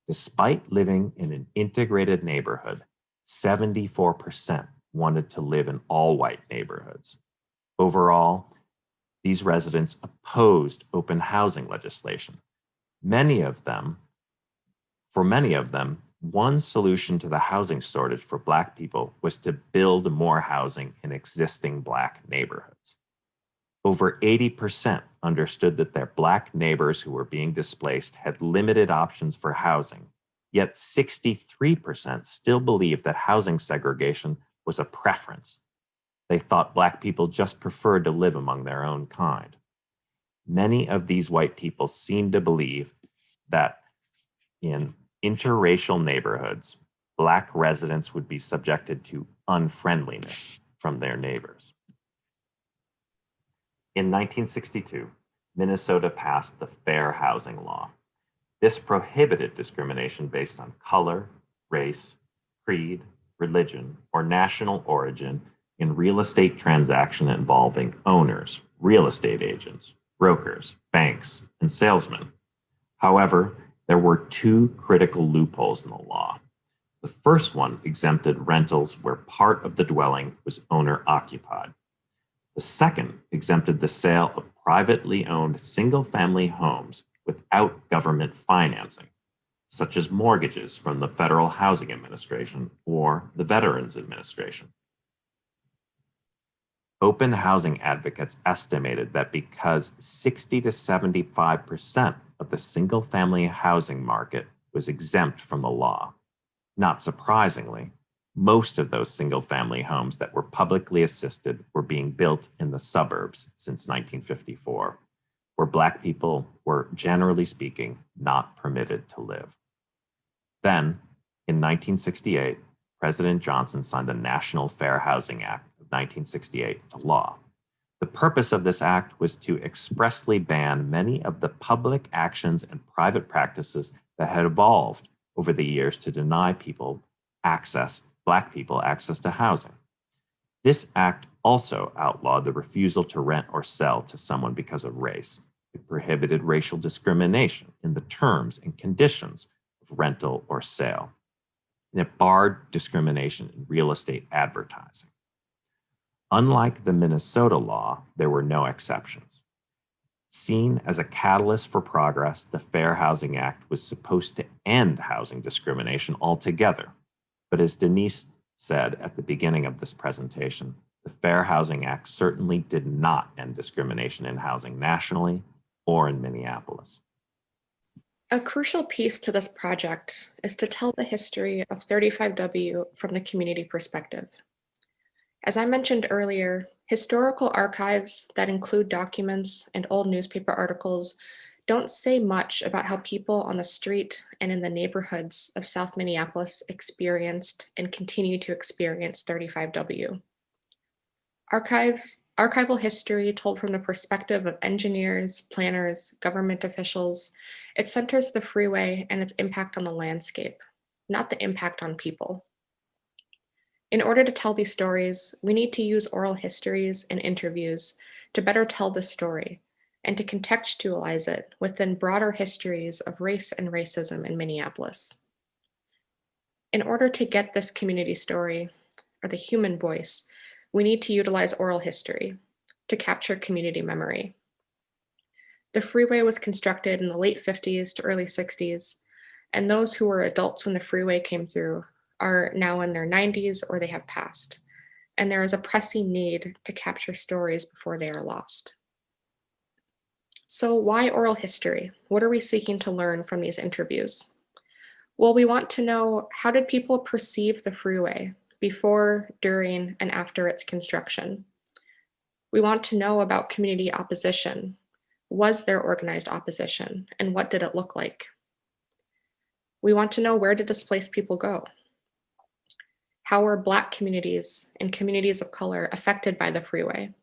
S8: Despite living in an integrated neighborhood, 74% wanted to live in all-white neighborhoods. Overall, these residents opposed open housing legislation. For many of them, one solution to the housing shortage for Black people was to build more housing in existing Black neighborhoods. Over 80% understood that their Black neighbors who were being displaced had limited options for housing, yet 63% still believed that housing segregation was a preference. They thought Black people just preferred to live among their own kind. Many of these white people seemed to believe that in interracial neighborhoods, Black residents would be subjected to unfriendliness from their neighbors. In 1962, Minnesota passed the Fair Housing Law. This prohibited discrimination based on color, race, creed, religion, or national origin in real estate transactions involving owners, real estate agents, brokers, banks, and salesmen. However, there were two critical loopholes in the law. The first one exempted rentals where part of the dwelling was owner-occupied. The second exempted the sale of privately owned single-family homes without government financing, such as mortgages from the Federal Housing Administration or the Veterans Administration. Open housing advocates estimated that because 60 to 75% of the single-family housing market was exempt from the law, not surprisingly, most of those single-family homes that were publicly assisted were being built in the suburbs since 1954, where Black people were, generally speaking, not permitted to live. Then, in 1968, President Johnson signed the National Fair Housing Act of 1968 to law. The purpose of this act was to expressly ban many of the public actions and private practices that had evolved over the years to deny Black people access to housing. This act also outlawed the refusal to rent or sell to someone because of race. It prohibited racial discrimination in the terms and conditions of rental or sale. And it barred discrimination in real estate advertising. Unlike the Minnesota law, there were no exceptions. Seen as a catalyst for progress, the Fair Housing Act was supposed to end housing discrimination altogether. But as Denise said at the beginning of this presentation, the Fair Housing Act certainly did not end discrimination in housing nationally or in Minneapolis.
S3: A crucial piece to this project is to tell the history of 35W from the community perspective. As I mentioned earlier, historical archives that include documents and old newspaper articles don't say much about how people on the street and in the neighborhoods of South Minneapolis experienced and continue to experience 35W. Archival history told from the perspective of engineers, planners, government officials, it centers the freeway and its impact on the landscape, not the impact on people. In order to tell these stories, we need to use oral histories and interviews to better tell the story and to contextualize it within broader histories of race and racism in Minneapolis. In order to get this community story, or the human voice, we need to utilize oral history to capture community memory. The freeway was constructed in the late 50s to early 60s, and those who were adults when the freeway came through are now in their 90s or they have passed, and there is a pressing need to capture stories before they are lost. So why oral history? What are we seeking to learn from these interviews? Well, we want to know, how did people perceive the freeway before, during, and after its construction? We want to know about community opposition. Was there organized opposition, and what did it look like? We want to know, where did displaced people go? How were Black communities and communities of color affected by the freeway?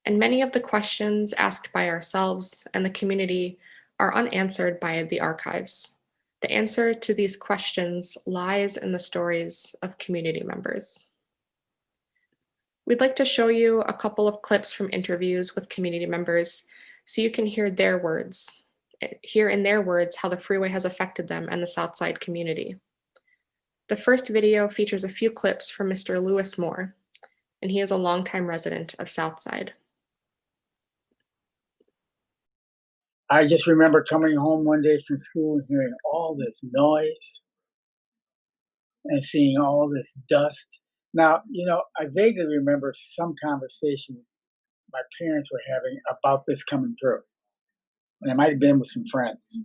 S3: And many of the questions asked by ourselves and the community are unanswered by the archives. The answer to these questions lies in the stories of community members. We'd like to show you a couple of clips from interviews with community members so you can hear in their words how the freeway has affected them and the Southside community. The first video features a few clips from Mr. Lewis Moore, and he is a longtime resident of Southside.
S9: I just remember coming home one day from school and hearing all this noise and seeing all this dust. Now, I vaguely remember some conversation my parents were having about this coming through. And it might have been with some friends.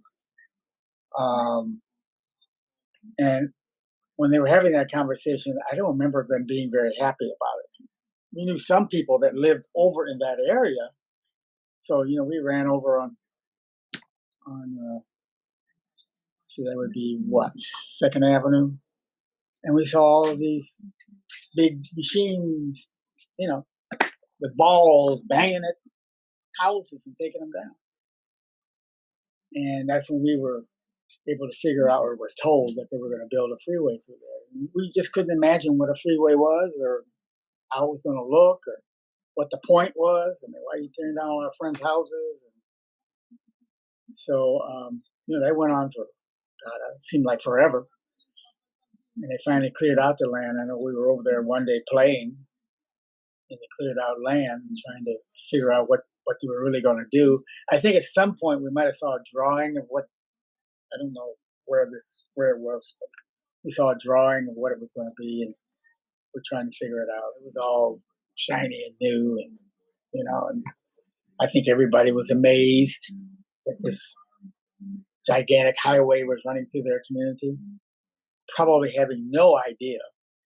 S9: And when they were having that conversation, I don't remember them being very happy about it. We knew some people that lived over in that area. So, we ran over on so that would be what, 2nd Avenue? And we saw all of these big machines, with balls banging at houses and taking them down. And that's when we were able to figure out, or were told, that they were going to build a freeway through there. We just couldn't imagine what a freeway was, or how it was going to look, or what the point was. I mean, why are you tearing down all our friends' houses? And so, that went on for, God, it seemed like forever. And they finally cleared out the land. I know we were over there one day playing, and they cleared out land and trying to figure out what they were really going to do. I think at some point we might have saw a drawing of what, I don't know where it was, but we saw a drawing of what it was going to be, and we're trying to figure it out. It was all shiny and new, and and I think everybody was amazed that this gigantic highway was running through their community, probably having no idea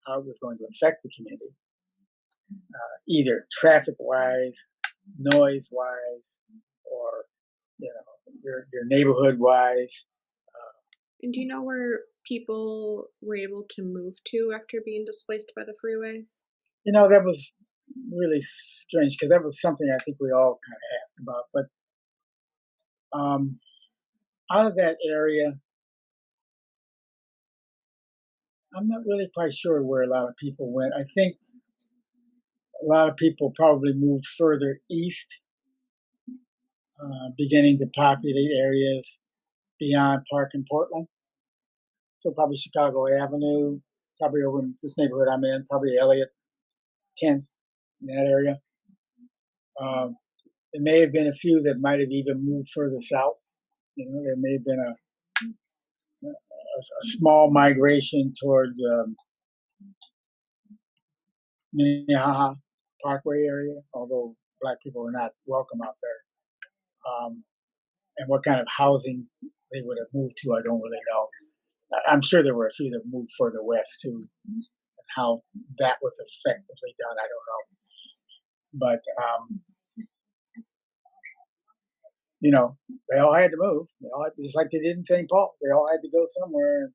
S9: how it was going to affect the community, either traffic-wise, noise-wise, or your neighborhood-wise.
S3: And do you know where people were able to move to after being displaced by the freeway?
S9: That was really strange, because that was something I think we all kind of asked about. But out of that area, I'm not really quite sure where a lot of people went. I think a lot of people probably moved further east, beginning to populate areas beyond Park and Portland. So probably Chicago Avenue, probably over in this neighborhood I'm in, probably Elliott, 10th, in that area. There may have been a few that might have even moved further south. There may have been a small migration toward Minneapolis Parkway area, although Black people were not welcome out there. And what kind of housing they would have moved to, I don't really know. I'm sure there were a few that moved further west too. And how that was effectively done, I don't know. But they all had to move. Just like they did in St. Paul. They all had to go somewhere.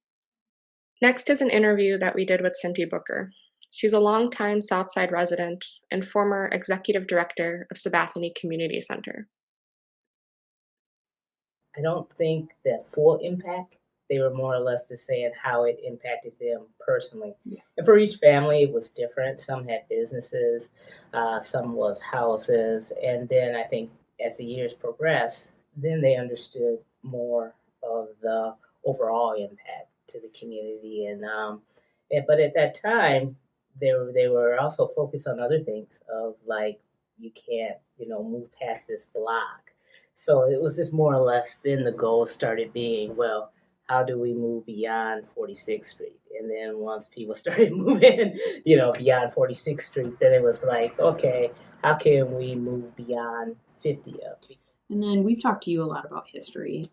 S3: Next is an interview that we did with Cindy Booker. She's a longtime Southside resident and former executive director of Sabathani Community Center.
S10: I don't think the full impact. They were more or less just saying how it impacted them personally. Yeah. And for each family, it was different. Some had businesses, some was houses. And then I think as the years progressed, then they understood more of the overall impact to the community. But at that time, they were also focused on other things of like, you can't, move past this block. So it was just more or less, then the goal started being, well, how do we move beyond 46th Street? And then once people started moving, beyond 46th Street, then it was like, okay, how can we move beyond 50th?
S11: And then we've talked to you a lot about history,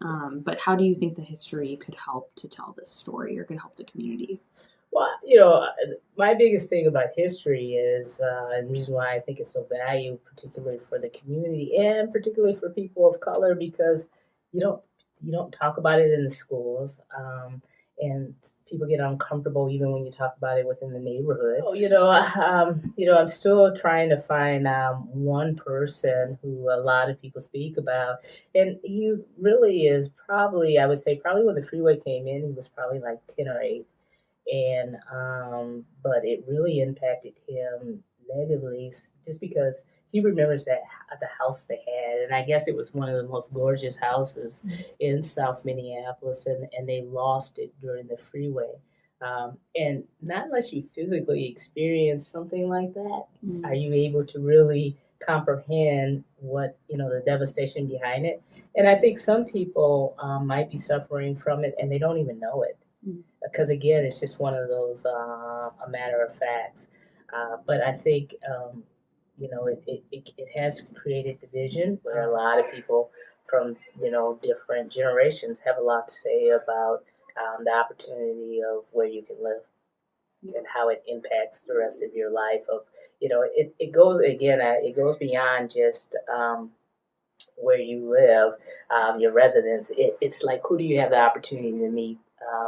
S11: but how do you think the history could help to tell this story or could help the community?
S10: Well, my biggest thing about history is, and the reason why I think it's so valuable, particularly for the community and particularly for people of color, because you don't talk about it in the schools, and people get uncomfortable even when you talk about it within the neighborhood. So, I'm still trying to find one person who a lot of people speak about, and he really is probably, I would say, probably when the freeway came in, he was probably like 10 or 8, and but it really impacted him negatively just because he remembers that the house they had, and I guess it was one of the most gorgeous houses in South Minneapolis, and they lost it during the freeway. And not unless you physically experience something like that, are you able to really comprehend what the devastation behind it. And I think some people might be suffering from it and they don't even know it because again, it's just one of those a matter of facts. But I think it has created division where a lot of people from different generations have a lot to say about the opportunity of where you can live and how it impacts the rest of your life. It goes again. It goes beyond just where you live, your residence. It's like who do you have the opportunity to meet,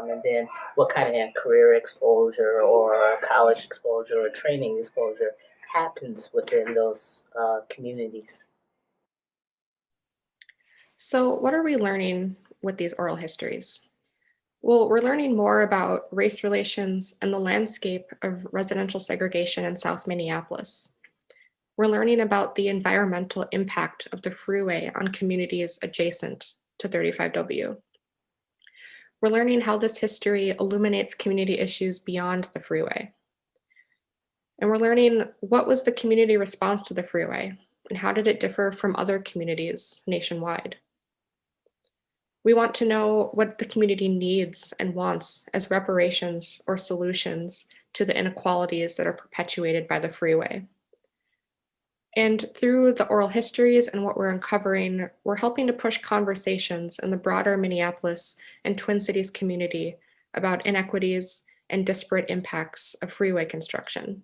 S10: and then what kind of career exposure or college exposure or training exposure happens within those communities.
S3: So, what are we learning with these oral histories? Well, we're learning more about race relations and the landscape of residential segregation in South Minneapolis. We're learning about the environmental impact of the freeway on communities adjacent to 35W. We're learning how this history illuminates community issues beyond the freeway. And we're learning what was the community response to the freeway and how did it differ from other communities nationwide. We want to know what the community needs and wants as reparations or solutions to the inequalities that are perpetuated by the freeway. And through the oral histories and what we're uncovering, we're helping to push conversations in the broader Minneapolis and Twin Cities community about inequities and disparate impacts of freeway construction.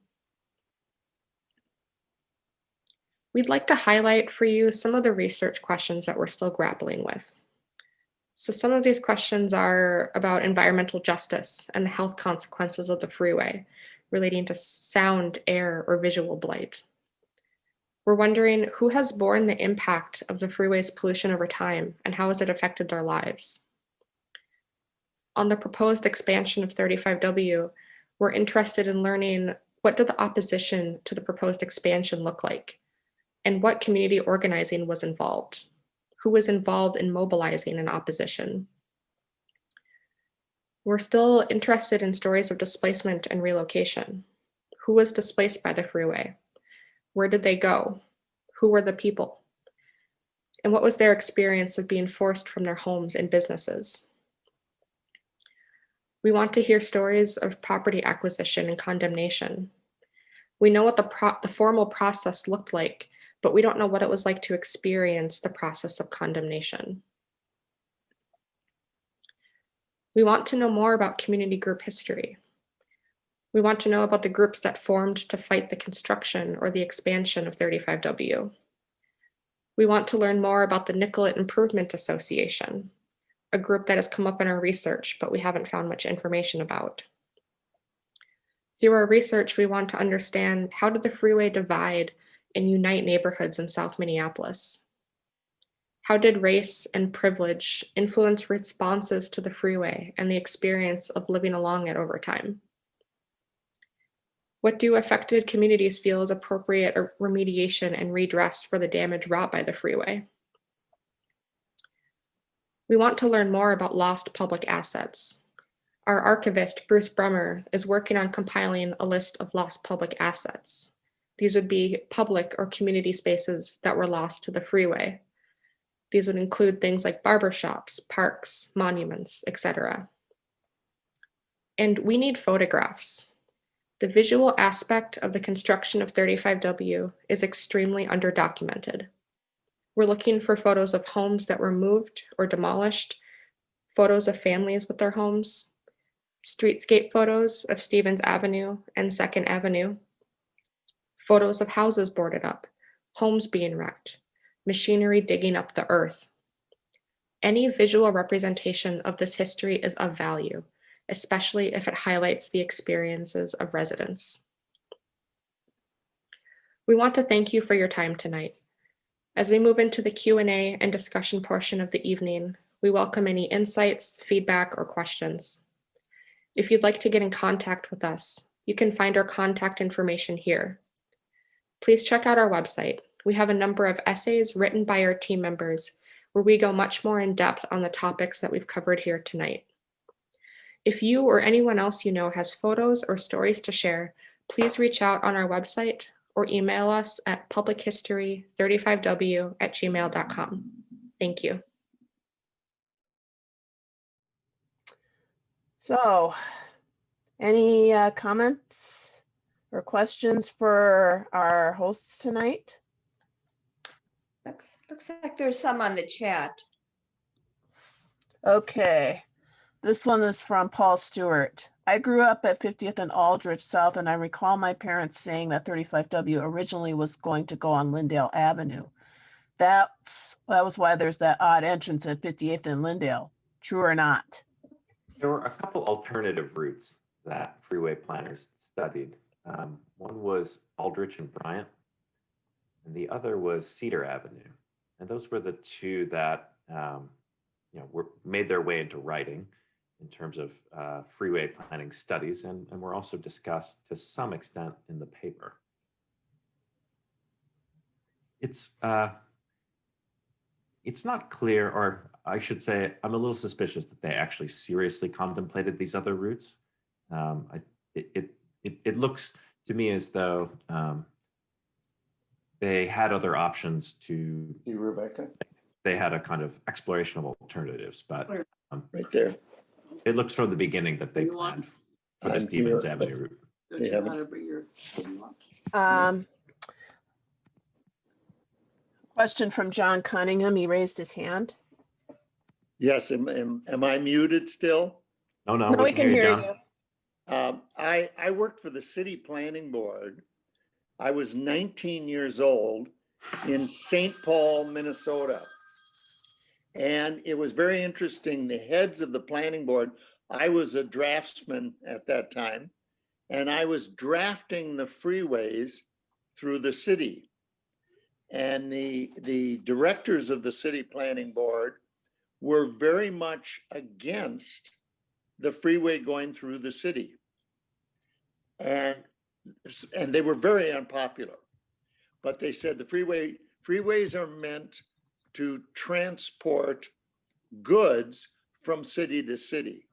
S3: We'd like to highlight for you some of the research questions that we're still grappling with. So some of these questions are about environmental justice and the health consequences of the freeway relating to sound, air, or visual blight. We're wondering who has borne the impact of the freeway's pollution over time and how has it affected their lives? On the proposed expansion of 35W, we're interested in learning what did the opposition to the proposed expansion look like and what community organizing was involved? Who was involved in mobilizing in opposition? We're still interested in stories of displacement and relocation. Who was displaced by the freeway? Where did they go? Who were the people? And what was their experience of being forced from their homes and businesses? We want to hear stories of property acquisition and condemnation. We know what the formal process looked like, but we don't know what it was like to experience the process of condemnation. We want to know more about community group history. We want to know about the groups that formed to fight the construction or the expansion of 35W. We want to learn more about the Nicollet Improvement Association, a group that has come up in our research, but we haven't found much information about. Through our research, we want to understand how did the freeway divide and unite neighborhoods in South Minneapolis? How did race and privilege influence responses to the freeway and the experience of living along it over time? What do affected communities feel is appropriate remediation and redress for the damage wrought by the freeway? We want to learn more about lost public assets. Our archivist, Bruce Brummer, is working on compiling a list of lost public assets. These would be public or community spaces that were lost to the freeway. These would include things like barbershops, parks, monuments, etc. And we need photographs. The visual aspect of the construction of 35W is extremely underdocumented. We're looking for photos of homes that were moved or demolished, photos of families with their homes, streetscape photos of Stevens Avenue and 2nd Avenue, photos of houses boarded up, homes being wrecked, machinery digging up the earth. Any visual representation of this history is of value, especially if it highlights the experiences of residents. We want to thank you for your time tonight. As we move into the Q&A and discussion portion of the evening, we welcome any insights, feedback, or questions. If you'd like to get in contact with us, you can find our contact information here. Please check out our website. We have a number of essays written by our team members where we go much more in depth on the topics that we've covered here tonight. If you or anyone else you know has photos or stories to share, please reach out on our website or email us at publichistory35w@gmail.com. Thank you.
S2: So, any comments or questions for our hosts tonight?
S1: Looks like there's some on the chat.
S2: Okay, this one is from Paul Stewart. I grew up at 50th and Aldrich South, and I recall my parents saying that 35W originally was going to go on Lyndale Avenue. That was why there's that odd entrance at 58th and Lyndale. True or not?
S8: There were a couple alternative routes that freeway planners studied. One was Aldrich and Bryant, and the other was Cedar Avenue. And those were the two that made their way into writing in terms of freeway planning studies, and were also discussed to some extent in the paper. It's not clear, or I should say, I'm a little suspicious that they actually seriously contemplated these other routes. It looks to me as though they had other options to.
S12: See Rebecca?
S8: They had a kind of exploration of alternatives, but
S12: Right there.
S8: it looks from the beginning that they planned for the Stevens Avenue route.
S12: They haven't.
S2: Question from John Cunningham. He raised his hand.
S12: Yes, am I muted still?
S8: No,
S2: we can hear you.
S12: I worked for the city planning board. I was 19 years old in St. Paul, Minnesota. And it was very interesting. The heads of the planning board, I was a draftsman at that time, and I was drafting the freeways through the city. And the directors of the city planning board were very much against the freeway going through the city. And they were very unpopular. But they said the freeways are meant to transport goods from city to city,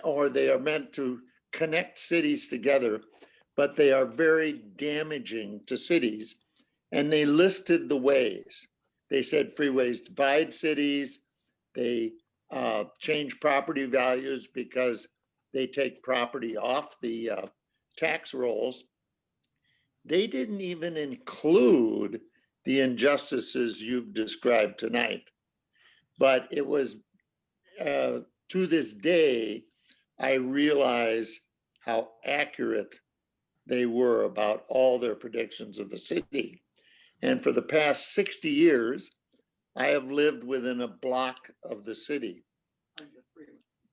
S12: or they are meant to connect cities together, but they are very damaging to cities. And they listed the ways. They said freeways divide cities, they change property values because they take property off the tax rolls. They didn't even include the injustices you've described tonight. But it was, to this day, I realize how accurate they were about all their predictions of the city. And for the past 60 years, I have lived within a block of the city.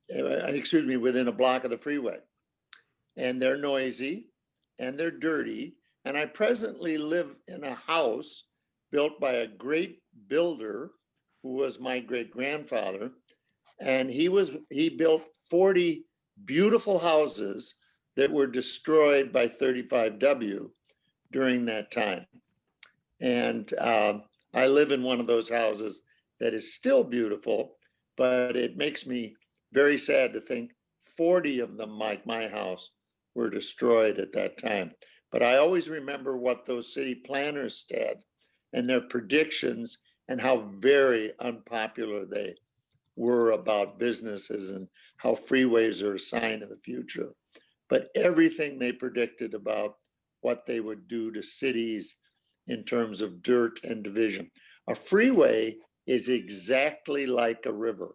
S12: Excuse me, within a block of the freeway. And they're noisy and they're dirty. And I presently live in a house built by a great builder who was my great-grandfather. And he built 40 beautiful houses that were destroyed by 35W during that time. And I live in one of those houses that is still beautiful, but it makes me very sad to think 40 of them, like my house, were destroyed at that time. But I always remember what those city planners said and their predictions and how very unpopular they were about businesses and how freeways are a sign of the future. But everything they predicted about what they would do to cities in terms of dirt and division. A freeway is exactly like a river,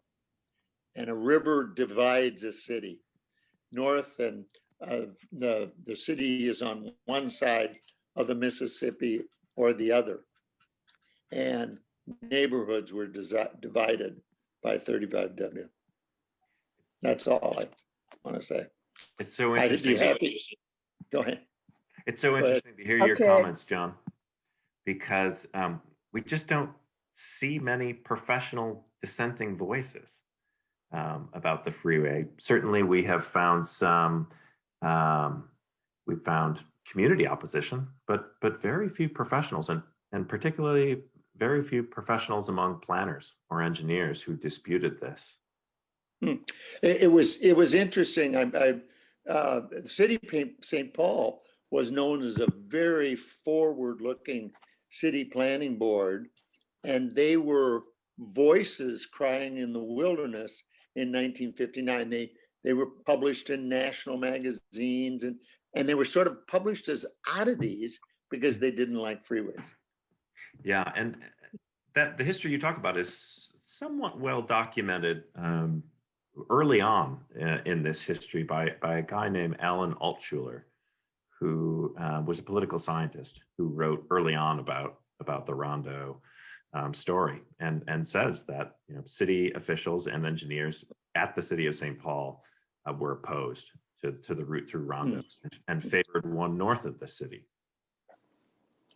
S12: and a river divides a city. North and the city is on one side of the Mississippi or the other. And neighborhoods were divided by 35W. That's all I want to say.
S8: It's so
S12: I'd
S8: interesting.
S12: be happy. Go ahead.
S8: It's so
S12: Go ahead.
S8: interesting to hear your
S2: Okay.
S8: comments, John, because we just don't see many professional dissenting voices about the freeway. Certainly, we have found some. We found community opposition, but very few professionals, and particularly very few professionals among planners or engineers who disputed this.
S12: It was interesting. The city of St. Paul was known as a very forward-looking city planning board, and they were voices crying in the wilderness in 1959. They were published in national magazines, and they were sort of published as oddities because they didn't like freeways.
S8: Yeah, and that the history you talk about is somewhat well documented early on in this history by a guy named Alan Altshuler, who was a political scientist who wrote early on about the Rondo story, and says that city officials and engineers at the city of St. Paul were opposed to the route through Rondo and favored one north of the city.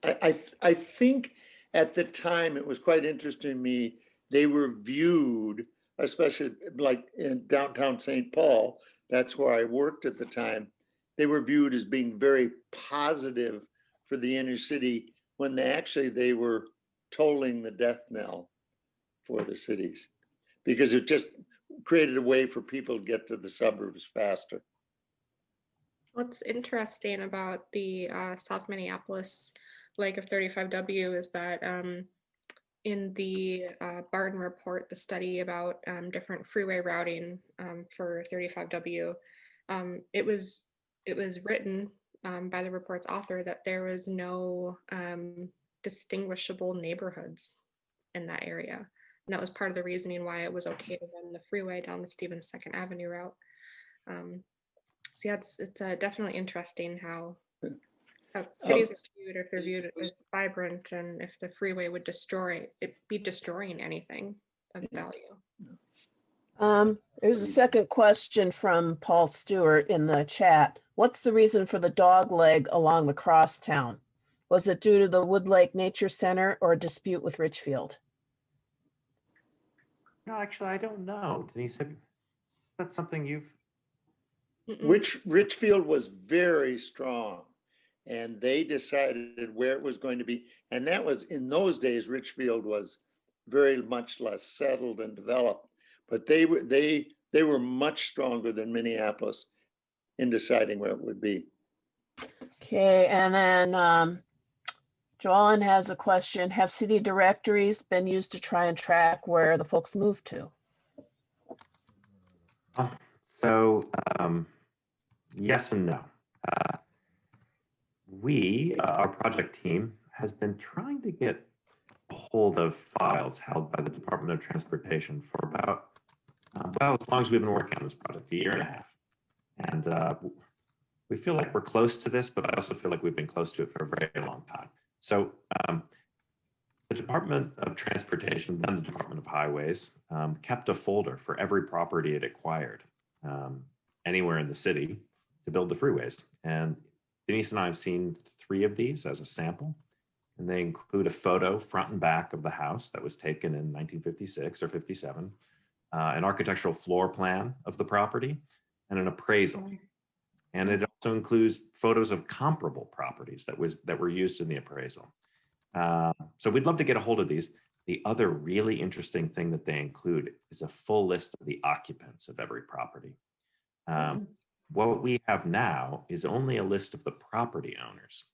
S12: I think at the time it was quite interesting to me. They were viewed, especially like in downtown St. Paul, that's where I worked at the time, they were viewed as being very positive for the inner city when they were tolling the death knell for the cities, because it just created a way for people to get to the suburbs faster.
S3: What's interesting about the South Minneapolis leg of 35W is that in the Barton report, the study about different freeway routing for 35W, it was written by the report's author that there was no distinguishable neighborhoods in that area. And that was part of the reasoning why it was okay to run the freeway down the Stevens 2nd Avenue route. So yeah, it's definitely interesting how cities are viewed, if they're viewed as vibrant, and if the freeway would be destroying anything of value.
S2: There's a second question from Paul Stewart in the chat. What's the reason for the dog leg along the crosstown? Was it due to the Wood Lake Nature Center or a dispute with Richfield?
S8: No, actually, I don't know. Denise, is that something you've...
S12: Richfield was very strong, and they decided where it was going to be. And that was, in those days, Richfield was very much less settled and developed, but they were much stronger than Minneapolis in deciding where it would be.
S2: Okay, and then Joellen has a question. Have city directories been used to try and track where the folks moved to?
S8: So, yes and no. Our project team, has been trying to get a hold of files held by the Department of Transportation for about, as long as we've been working on this project, a year and a half. And we feel like we're close to this, but I also feel like we've been close to it for a very long time. So the Department of Transportation, then the Department of Highways, kept a folder for every property it acquired anywhere in the city to build the freeways. And Denise and I have seen 3 of these as a sample, and they include a photo front and back of the house that was taken in 1956 or 57, an architectural floor plan of the property, and an appraisal. And it also includes photos of comparable properties that were used in the appraisal. So we'd love to get a hold of these. The other really interesting thing that they include is a full list of the occupants of every property. What we have now is only a list of the property owners.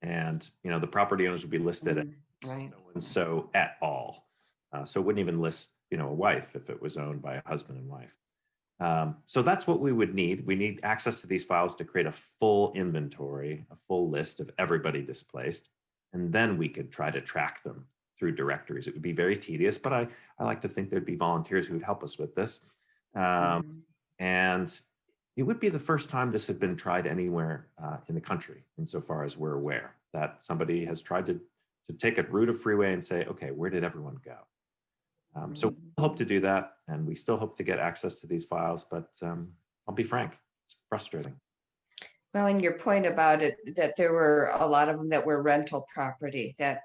S8: And the property owners would be listed as so-and-so et al. So it wouldn't even list a wife if it was owned by a husband and wife. So that's what we would need. We need access to these files to create a full inventory, a full list of everybody displaced, and then we could try to track them through directories. It would be very tedious, but I like to think there'd be volunteers who would help us with this. And it would be the first time this had been tried anywhere in the country, insofar as we're aware, that somebody has tried to to take a route of freeway and say, okay, where did everyone go? So we hope to do that, and we still hope to get access to these files, but I'll be frank, it's frustrating.
S1: Well, and your point about it, that there were a lot of them that were rental property, that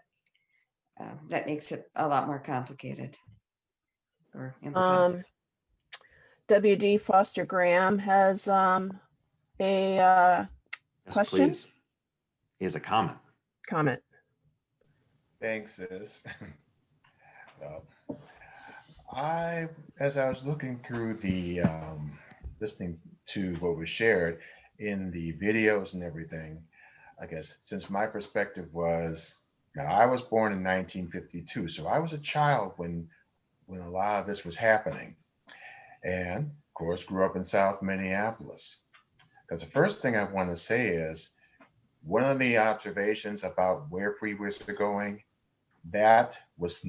S1: makes it a lot more complicated. Or impossible.
S2: W.D. Foster Graham has a
S8: Yes,
S2: question.
S8: please. He has a comment.
S2: Comment.
S13: Thanks, sis. As I was looking through the, listening to what was shared in the videos and everything, I guess, since my perspective was, now I was born in 1952, so I was a child when a lot of this was happening. And of course, grew up in South Minneapolis. Because the first thing I want to say is, one of the observations about where freeways are going, that was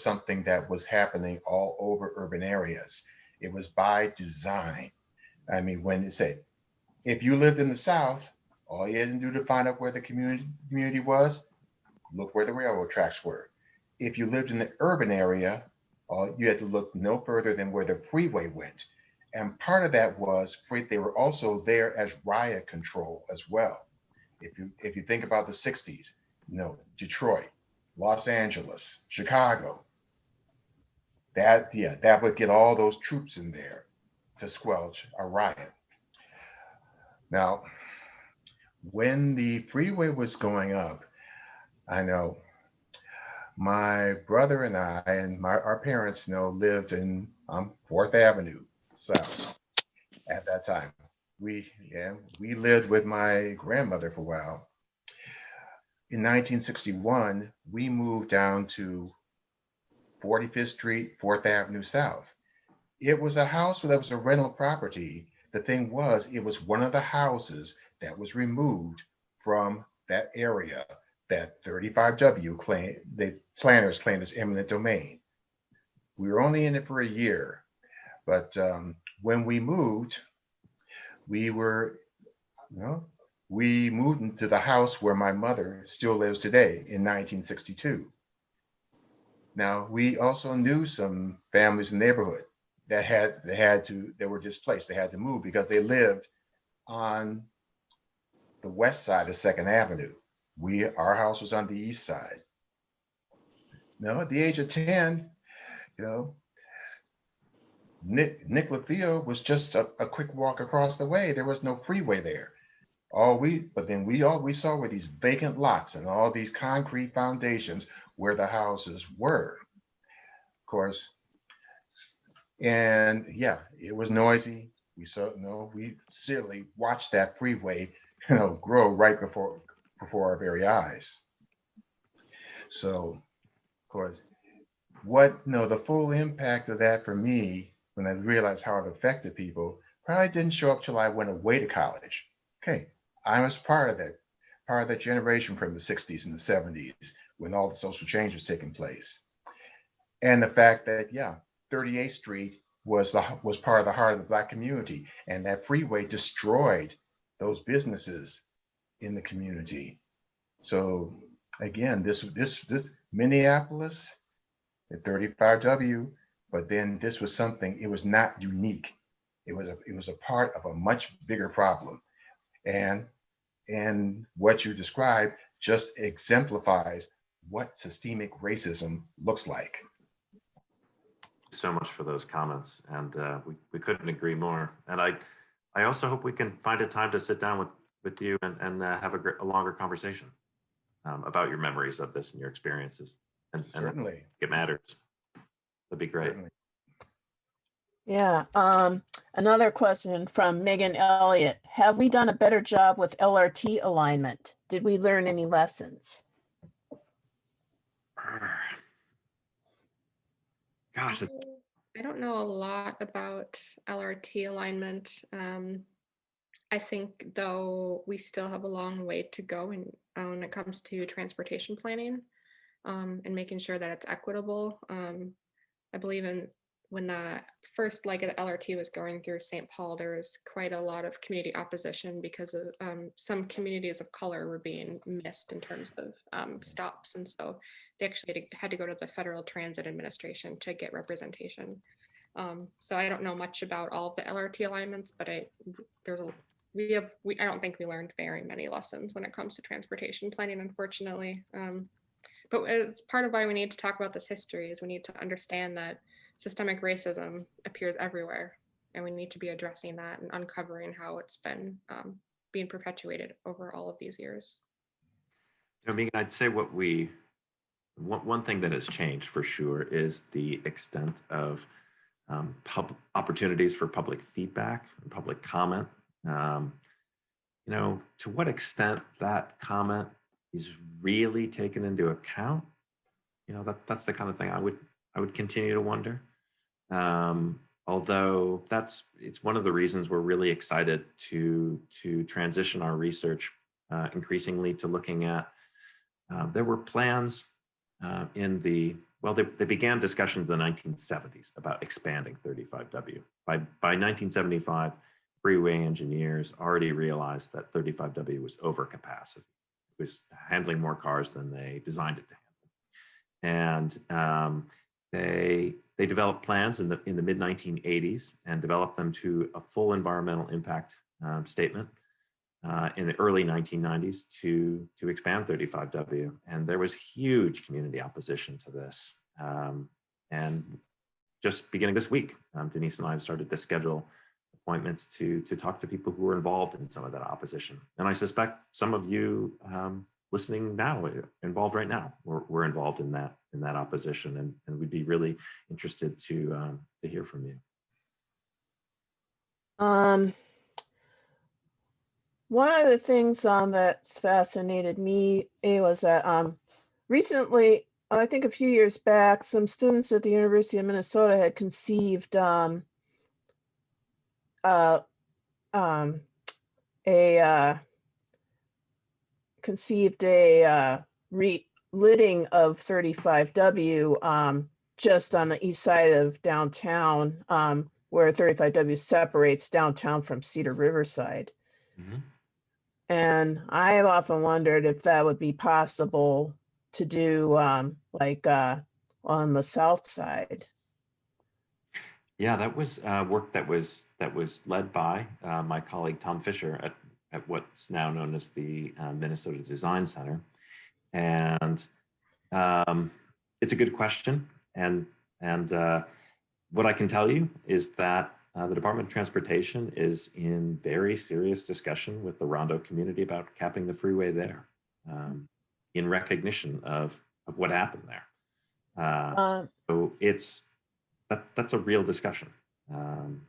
S13: something that was happening all over urban areas. It was by design. I mean, when you say, if you lived in the South, all you had to do to find out where the community was, look where the railroad tracks were. If you lived in the urban area, you had to look no further than where the freeway went. And part of that was they were also there as riot control as well. If you think about the 60s, Detroit, Los Angeles, Chicago, that would get all those troops in there to squelch a riot. Now, when the freeway was going up, I know my brother and I and our parents, lived in 4th Avenue South at that time. We lived with my grandmother for a while. In 1961, we moved down to 45th Street, 4th Avenue South. It was a house that was a rental property. The thing was, it was one of the houses that was removed from that area that 35W claimed, the planners claimed as eminent domain. We were only in it for a year, but when we moved, we moved into the house where my mother still lives today in 1962. Now, we also knew some families in the neighborhood that were displaced. They had to move because they lived on the west side of 2nd Avenue. Our house was on the east side. Now, at the age of 10, Nick LaFio was just a quick walk across the way. There was no freeway there. All we saw were these vacant lots and all these concrete foundations where the houses were. Of course, and yeah, it was noisy. We certainly watched that freeway, grow right before our very eyes. So, of course, the full impact of that for me, when I realized how it affected people, probably didn't show up till I went away to college. Okay, I was part of that generation from the 60s and the 70s when all the social change was taking place. And the fact that, 38th Street was part of the heart of the Black community, and that freeway destroyed those businesses in the community. So again, this Minneapolis, the 35W, but then this was something, it was not unique. It was a part of a much bigger problem. And what you described just exemplifies what systemic racism looks like.
S8: So much for those comments, and we couldn't agree more. And I also hope we can find a time to sit down with you and have a longer conversation about your memories of this and your experiences. And
S13: Certainly.
S8: It matters. That'd be great.
S13: Certainly.
S2: Yeah. Another question from Megan Elliott. Have we done a better job with LRT alignment? Did we learn any lessons?
S8: Gosh.
S3: I don't know a lot about LRT alignment. I think, though, we still have a long way to go when it comes to transportation planning and making sure that it's equitable. I believe in when the first leg of the LRT was going through St. Paul, there was quite a lot of community opposition because of some communities of color were being missed in terms of stops. And so they actually had to go to the Federal Transit Administration to get representation. So I don't know much about all of the LRT alignments, but I don't think we learned very many lessons when it comes to transportation planning, unfortunately. But it's part of why we need to talk about this history, is we need to understand that systemic racism appears everywhere, and we need to be addressing that and uncovering how it's been being perpetuated over all of these years.
S8: I mean, I'd say one thing that has changed for sure is the extent of opportunities for public feedback and public comment. To what extent that comment is really taken into account, that's the kind of thing I would continue to wonder. Although it's one of the reasons we're really excited to transition our research increasingly to looking at, there were plans they began discussions in the 1970s about expanding 35W. By 1975, freeway engineers already realized that 35W was over capacity. It was handling more cars than they designed it to handle. And they developed plans in the mid 1980s and developed them to a full environmental impact statement in the early 1990s to expand 35W. And there was huge community opposition to this. And just beginning this week, Denise and I have started to schedule appointments to talk to people who were involved in some of that opposition. And I suspect some of you listening now, involved right now, we're involved in that opposition, and we'd be really interested to hear from you.
S2: One of the things that's fascinated me was that recently, I think a few years back, some students at the University of Minnesota had conceived relidding of 35W just on the east side of downtown, where 35W separates downtown from Cedar Riverside.
S8: Mm-hmm.
S2: And I have often wondered if that would be possible to do on the south side.
S8: Yeah, that was work that was led by my colleague Tom Fisher at what's now known as the Minnesota Design Center, and it's a good question. And what I can tell you is that the Department of Transportation is in very serious discussion with the Rondo community about capping the freeway there, in recognition of what happened there. So that's a real discussion. And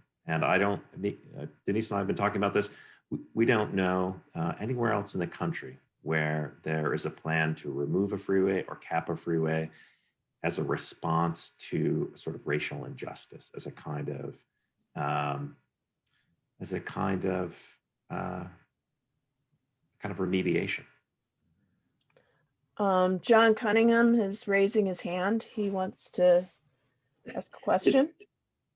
S8: Denise and I have been talking about this. We don't know anywhere else in the country where there is a plan to remove a freeway or cap a freeway as a response to sort of racial injustice, as a kind of remediation.
S2: John Cunningham is raising his hand. He wants to ask a question.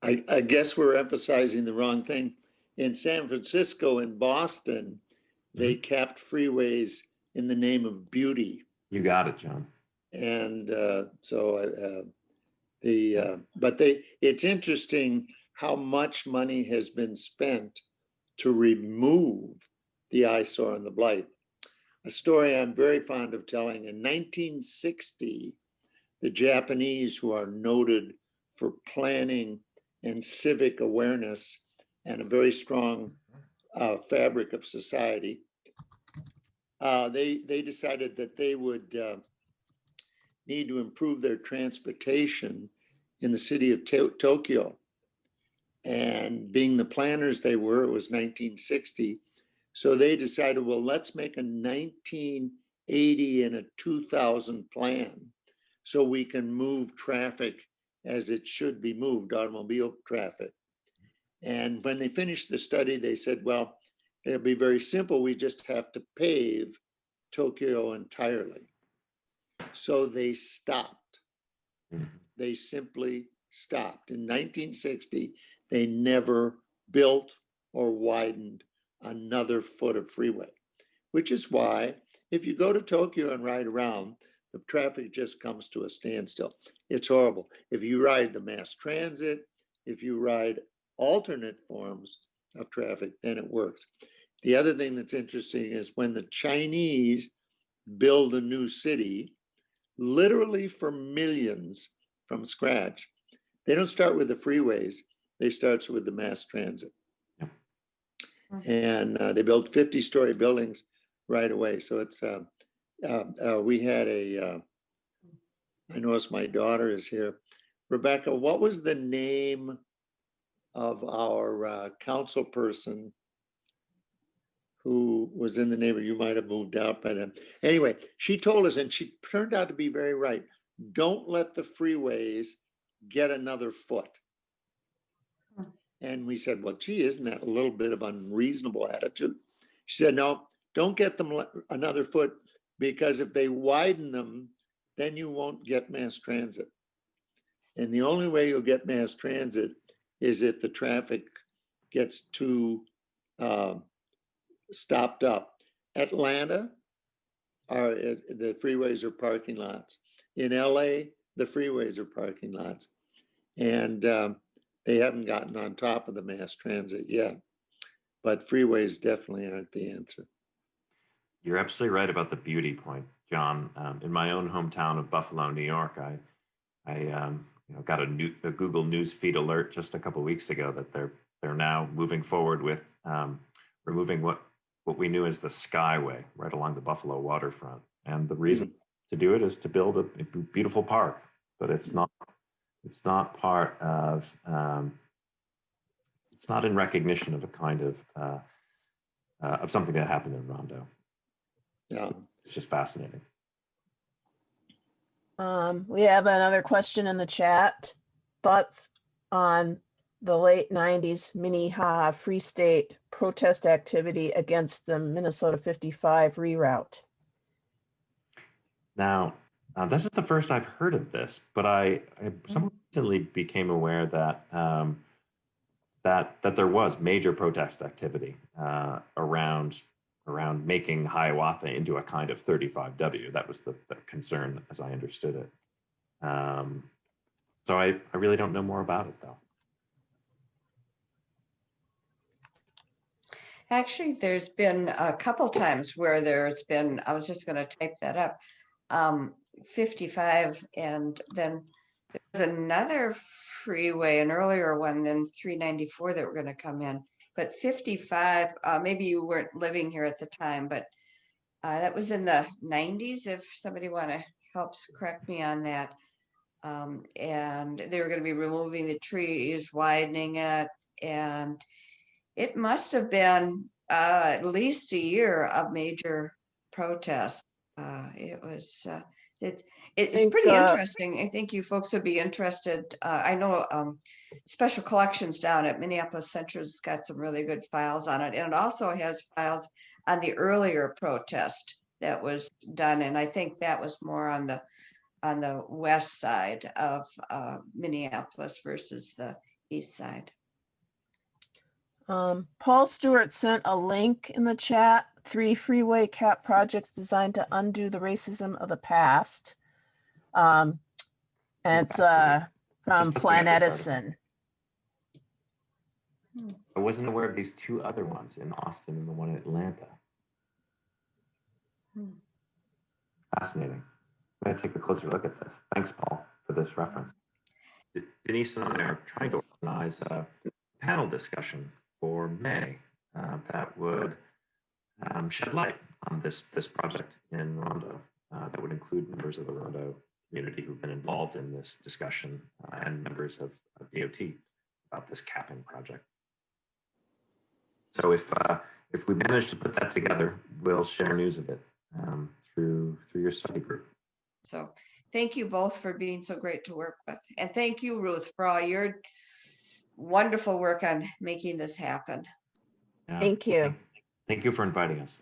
S12: I guess we're emphasizing the wrong thing. In San Francisco and Boston, they capped freeways in the name of beauty.
S8: You got it, John.
S12: And it's interesting how much money has been spent to remove the eyesore and the blight. A story I'm very fond of telling: in 1960, the Japanese, who are noted for planning and civic awareness and a very strong fabric of society, they decided that they would need to improve their transportation in the city of Tokyo. And being the planners they were, it was 1960. So they decided, well, let's make a 1980 and a 2000 plan so we can move traffic as it should be moved, automobile traffic. And when they finished the study, they said, well, it'll be very simple. We just have to pave Tokyo entirely. So they stopped. They simply stopped. In 1960, they never built or widened another foot of freeway, which is why if you go to Tokyo and ride around, the traffic just comes to a standstill. It's horrible. If you ride the mass transit, if you ride alternate forms of traffic, then it works. The other thing that's interesting is when the Chinese build a new city, literally for millions from scratch, they don't start with the freeways, they start with the mass transit. And they built 50-story buildings right away. So it's, we had I noticed my daughter is here. Rebecca, what was the name of our council person who was in the neighborhood? You might have moved out by then. Anyway, she told us, and she turned out to be very right. Don't let the freeways get another foot. And we said, well, gee, isn't that a little bit of unreasonable attitude? She said, no, don't get them another foot, because if they widen them, then you won't get mass transit. And the only way you'll get mass transit is if the traffic gets too stopped up. Atlanta, the freeways are parking lots. In LA, the freeways are parking lots. And they haven't gotten on top of the mass transit yet. But freeways definitely aren't the answer.
S8: You're absolutely right about the beauty point, John. In my own hometown of Buffalo, New York, I got a Google News feed alert just a couple of weeks ago that they're now moving forward with removing what we knew as the Skyway right along the Buffalo waterfront. And the reason to do it is to build a beautiful park, but it's not part of it's not in recognition of a kind of something that happened in Rondo.
S12: Yeah,
S8: it's just fascinating.
S2: We have another question in the chat. Thoughts on the late 90s Minnehaha Free State protest activity against the Minnesota 55 reroute?
S8: Now, this is the first I've heard of this, but I somewhat recently became aware that that there was major protest activity around making Hiawatha into a kind of 35W. That was the concern, as I understood it. So I really don't know more about it, though.
S1: Actually, there's been a couple times where there's been, I was just going to type that up, 55, and then there's another freeway, an earlier one than 394 that were going to come in. But 55, maybe you weren't living here at the time, but that was in the 90s, if somebody want to help correct me on that. And they were going to be removing the trees, widening it, and it must have been at least a year of major protests. It's pretty interesting. I think you folks would be interested. I know Special Collections down at Minneapolis Center's got some really good files on it, and it also has files on the earlier protest that was done, and I think that was more on the west side of Minneapolis versus the east side.
S2: Paul Stewart sent a link in the chat, 3 freeway cap projects designed to undo the racism of the past. And it's from Plan Edison.
S8: I wasn't aware of these 2 other ones in Austin and the one in Atlanta. Fascinating. I'm going to take a closer look at this. Thanks, Paul, for this reference. Denise and I are trying to organize a panel discussion for May that would shed light on this project in Rondo. That would include members of the Rondo community who've been involved in this discussion and members of DOT about this capping project. So if we manage to put that together, we'll share news of it through your study group.
S1: So thank you both for being so great to work with. And thank you, Ruth, for all your wonderful work on making this happen.
S8: Yeah.
S2: Thank you.
S8: Thank you for inviting us.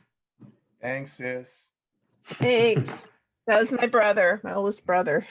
S13: Thanks, sis.
S2: Thanks. That was my brother, my oldest brother.